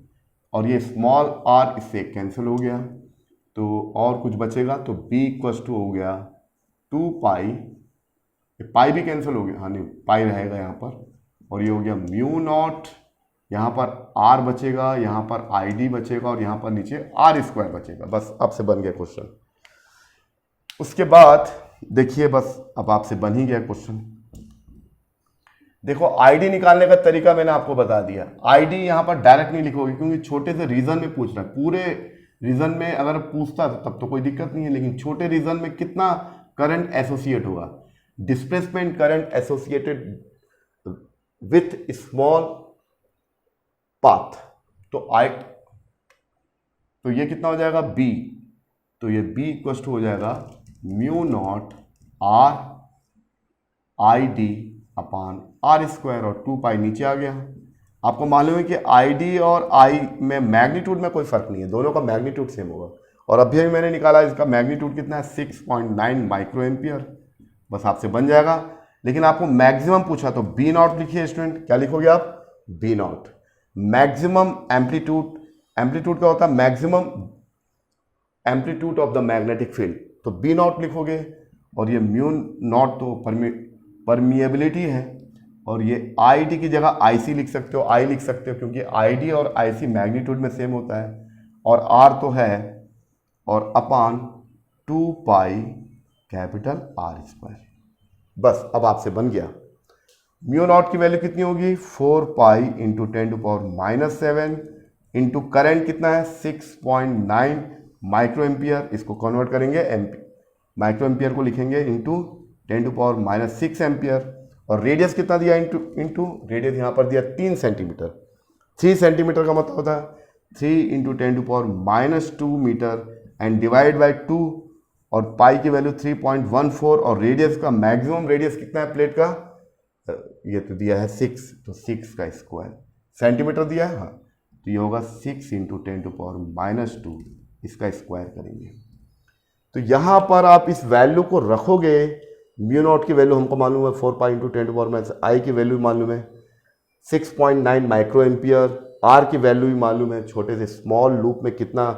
और ये स्मॉल आर इससे कैंसिल हो गया, तो और कुछ बचेगा, तो b इक्वल टू हो गया 2 पाई, पाई भी कैंसिल हो गया, हाँ नहीं पाई रहेगा यहाँ पर, और ये हो गया म्यू नॉट, यहाँ पर r बचेगा, यहाँ पर आई डी बचेगा, और यहाँ पर नीचे आर स्क्वायर बचेगा। बस आपसे बन गया क्वेश्चन। उसके बाद देखिए बस अब आपसे बन ही गया क्वेश्चन। देखो आईडी निकालने का तरीका मैंने आपको बता दिया। आईडी यहां पर डायरेक्ट नहीं लिखोगे क्योंकि छोटे से रीजन में पूछ रहा है, पूरे रीजन में अगर पूछता तब तो कोई दिक्कत नहीं है, लेकिन छोटे रीजन में कितना करंट एसोसिएट होगा, displacement current associated with small path, तो ये कितना हो जाएगा बी, तो ये बी इक्वल टू हो जाएगा mu naught R I D upon R square, और 2 पाई नीचे आ गया। आपको मालूम है कि आई डी और आई में मैग्नीट्यूड में कोई फर्क नहीं है, दोनों का मैग्नीट्यूड सेम होगा, और अभी मैंने निकाला इसका मैग्नीट्यूड कितना है 6.9 माइक्रो एम्पियर, बस आपसे बन जाएगा। लेकिन आपको मैक्सिमम पूछा तो बी नॉट लिखिए स्टूडेंट, क्या लिखोगे आप, B naught, maximum amplitude, amplitude क्या होता है, maximum amplitude of the magnetic field, तो बी नॉट लिखोगे, और ये म्यू नॉट तो परमिएबिलिटी है, और ये आई डी की जगह आई सी लिख सकते हो, आई लिख सकते हो क्योंकि आई डी और आई सी मैग्नीट्यूड में सेम होता है, और आर तो है, और अपान 2 पाई कैपिटल आर स्क्वायर। बस अब आपसे बन गया। म्यू नॉट की वैल्यू कितनी होगी, 4 पाई इंटू 10⁻⁷ इंटू करेंट कितना है 6.9 माइक्रो एम्पियर, इसको कन्वर्ट करेंगे माइक्रो एम्पियर को लिखेंगे इंटू 10⁻⁶ एम्पियर, और रेडियस कितना दिया इंटू रेडियस यहाँ पर दिया 3 सेंटीमीटर, 3 सेंटीमीटर का मतलब होता है 3 into 10⁻⁻² metre and divide by 2, और पाई की वैल्यू 3.14, और रेडियस का मैक्सिमम रेडियस कितना है प्लेट का, ये तो दिया है 6, तो 6 का स्क्वायर, सेंटीमीटर दिया है, हाँ, तो ये होगा 6 इंटू 10⁻⁻², इसका स्क्वायर करेंगे। तो यहाँ पर आप इस वैल्यू को रखोगे, म्यू नॉट की वैल्यू हमको मालूम है 4 पाई इंटू 10⁻⁻, आई की वैल्यू मालूम है 6.9 माइक्रो एम्पियर, आर की वैल्यू भी मालूम है, छोटे से स्मॉल लूप में कितना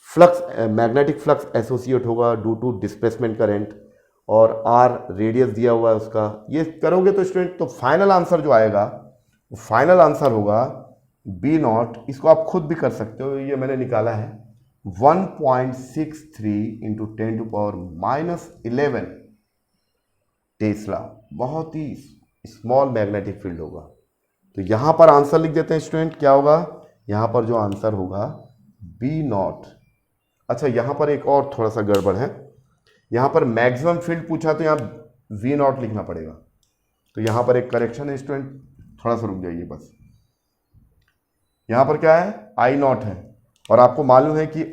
फ्लक्स मैग्नेटिक फ्लक्स एसोसिएट होगा ड्यू टू डिस्प्लेसमेंट करंट, और आर रेडियस दिया हुआ है उसका। ये करोगे तो स्टूडेंट तो फाइनल आंसर जो आएगा वो फाइनल आंसर होगा बी नॉट, इसको आप खुद भी कर सकते हो, ये मैंने निकाला है 1.63 इंटू 10⁻⁻11 टेस्ला, बहुत ही स्मॉल मैग्नेटिक फील्ड होगा। तो यहां पर आंसर लिख देते हैं स्टूडेंट, क्या होगा यहां पर जो आंसर होगा बी नॉट। अच्छा यहां पर एक और थोड़ा सा गड़बड़ है, यहां पर मैक्सिमम फील्ड पूछा तो यहां वी नॉट लिखना पड़ेगा, तो यहां पर एक करेक्शन है स्टूडेंट, थोड़ा सा रुक जाइए बस। यहां पर क्या है आई नॉट है, और आपको मालूम है कि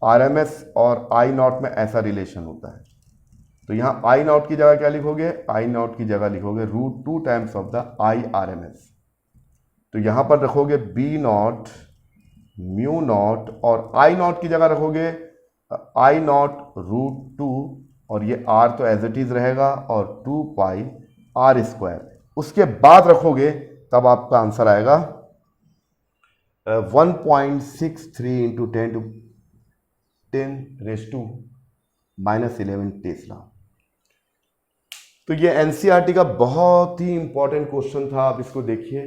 आरएमएस और आई नॉट में ऐसा रिलेशन होता है, तो यहाँ आई नॉट की जगह क्या लिखोगे, आई नॉट की जगह लिखोगे √2 times of the I R M S, तो यहाँ पर रखोगे बी नॉट म्यू नॉट, और आई नॉट की जगह रखोगे आई नॉट √2, और ये आर तो एज इट इज रहेगा, और 2 पाई आर स्क्वायर, उसके बाद रखोगे तब आपका आंसर आएगा 1.63 इंटू 10⁻⁻11 टेस्ला। तो ये एनसीईआरटी का बहुत ही इंपॉर्टेंट क्वेश्चन था, आप इसको देखिए,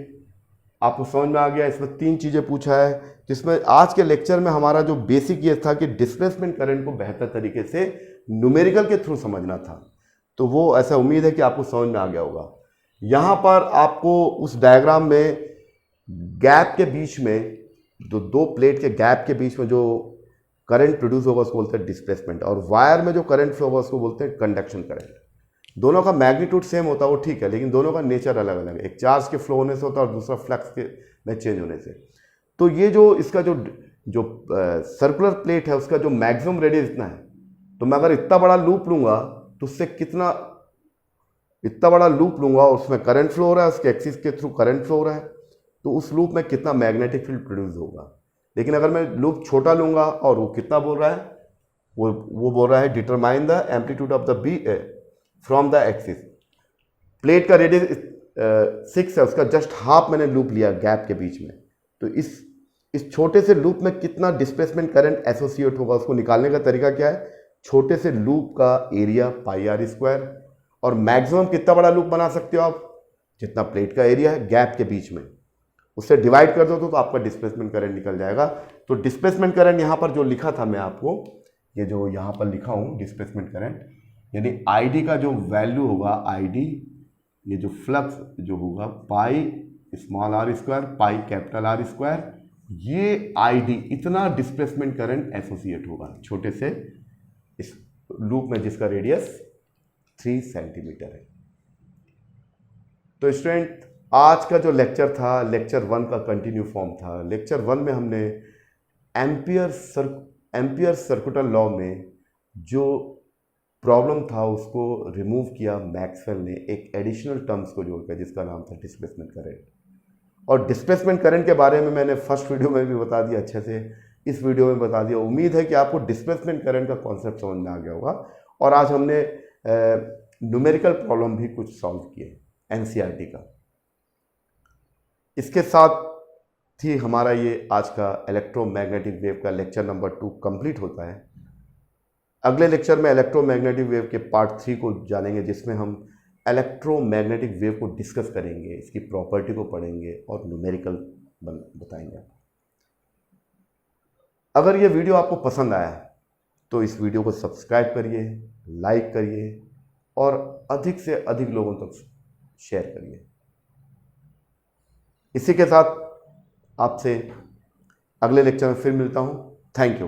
आपको समझ में आ गया। इसमें 3 चीजें पूछा है, जिसमें आज के लेक्चर में हमारा जो बेसिक ये था कि डिस्प्लेसमेंट करंट को बेहतर तरीके से न्यूमेरिकल के थ्रू समझना था, तो वो ऐसा उम्मीद है कि आपको समझ में आ गया होगा। यहाँ पर आपको उस डायग्राम में गैप के बीच में, जो 2 प्लेट के गैप के बीच में जो करंट प्रोड्यूस होगा उसको बोलते हैं डिस्प्लेसमेंट, और वायर में जो करंट फ्लो होगा उसको बोलते हैं कंडक्शन करंट। दोनों का मैग्नीट्यूड सेम होता है वो ठीक है, लेकिन दोनों का नेचर अलग अलग है। एक चार्ज के फ्लो होने से होता है और दूसरा फ्लक्स के में चेंज होने से। तो ये जो इसका जो जो सर्कुलर प्लेट है उसका जो मैक्सिमम रेडियस इतना है, तो मैं अगर इतना बड़ा लूप लूंगा तो उससे इतना बड़ा लूप लूंगा और उसमें करंट फ्लो हो रहा है, उसके एक्सिस के थ्रू करंट फ्लो हो रहा है, तो उस लूप में कितना मैग्नेटिक फील्ड प्रोड्यूस होगा। लेकिन अगर मैं लूप छोटा लूंगा और वो कितना बोल रहा है, वो बोल रहा है determine the amplitude of the B from the axis. Plate का रेडियस 6 है, उसका जस्ट हाफ मैंने लूप लिया गैप के बीच में, तो इस छोटे से लूप में कितना डिस्प्लेसमेंट करंट एसोसिएट होगा उसको निकालने का तरीका क्या है, छोटे से लूप का एरिया पाई आर स्क्वायर, और मैक्सिमम कितना बड़ा लूप बना सकते हो आप, जितना प्लेट का एरिया है गैप के बीच में, उससे डिवाइड कर दो तो आपका डिस्प्लेसमेंट करंट निकल जाएगा। तो डिस्प्लेसमेंट करंट यहाँ पर जो लिखा था मैं आपको, ये जो यहाँ पर लिखा हूँ डिस्प्लेसमेंट करंट, यानी आईडी का जो वैल्यू होगा, आईडी ये जो फ्लक्स जो होगा pi small R square pi capital R square, ये आईडी इतना डिस्प्लेसमेंट करंट एसोसिएट होगा छोटे से इस लूप में जिसका रेडियस 3 सेंटीमीटर है। तो स्टूडेंट आज का जो लेक्चर था, लेक्चर 1 का कंटिन्यू फॉर्म था। लेक्चर 1 में हमने एम्पियर सर्कुलर लॉ में जो प्रॉब्लम था उसको रिमूव किया मैक्सवेल ने एक एडिशनल टर्म्स को जोड़कर, जिसका नाम था डिस्प्लेसमेंट करंट। और डिस्प्लेसमेंट करंट के बारे में मैंने फर्स्ट वीडियो में भी बता दिया अच्छे से, इस वीडियो में बता दिया। उम्मीद है कि आपको डिस्प्लेसमेंट करंट का कॉन्सेप्ट समझ में आ गया होगा। और आज हमने न्यूमेरिकल प्रॉब्लम भी कुछ सॉल्व किए एनसीईआरटी का। इसके साथ ही हमारा ये आज का इलेक्ट्रोमैग्नेटिक वेव का लेक्चर नंबर 2 कंप्लीट होता है। अगले लेक्चर में इलेक्ट्रोमैग्नेटिक वेव के पार्ट 3 को जानेंगे, जिसमें हम इलेक्ट्रोमैग्नेटिक वेव को डिस्कस करेंगे, इसकी प्रॉपर्टी को पढ़ेंगे और न्यूमेरिकल बताएंगे। अगर ये वीडियो आपको पसंद आया तो इस वीडियो को सब्सक्राइब करिए, लाइक करिए और अधिक से अधिक लोगों तक शेयर करिए। इसी के साथ आपसे अगले लेक्चर में फिर मिलता हूँ। Thank you.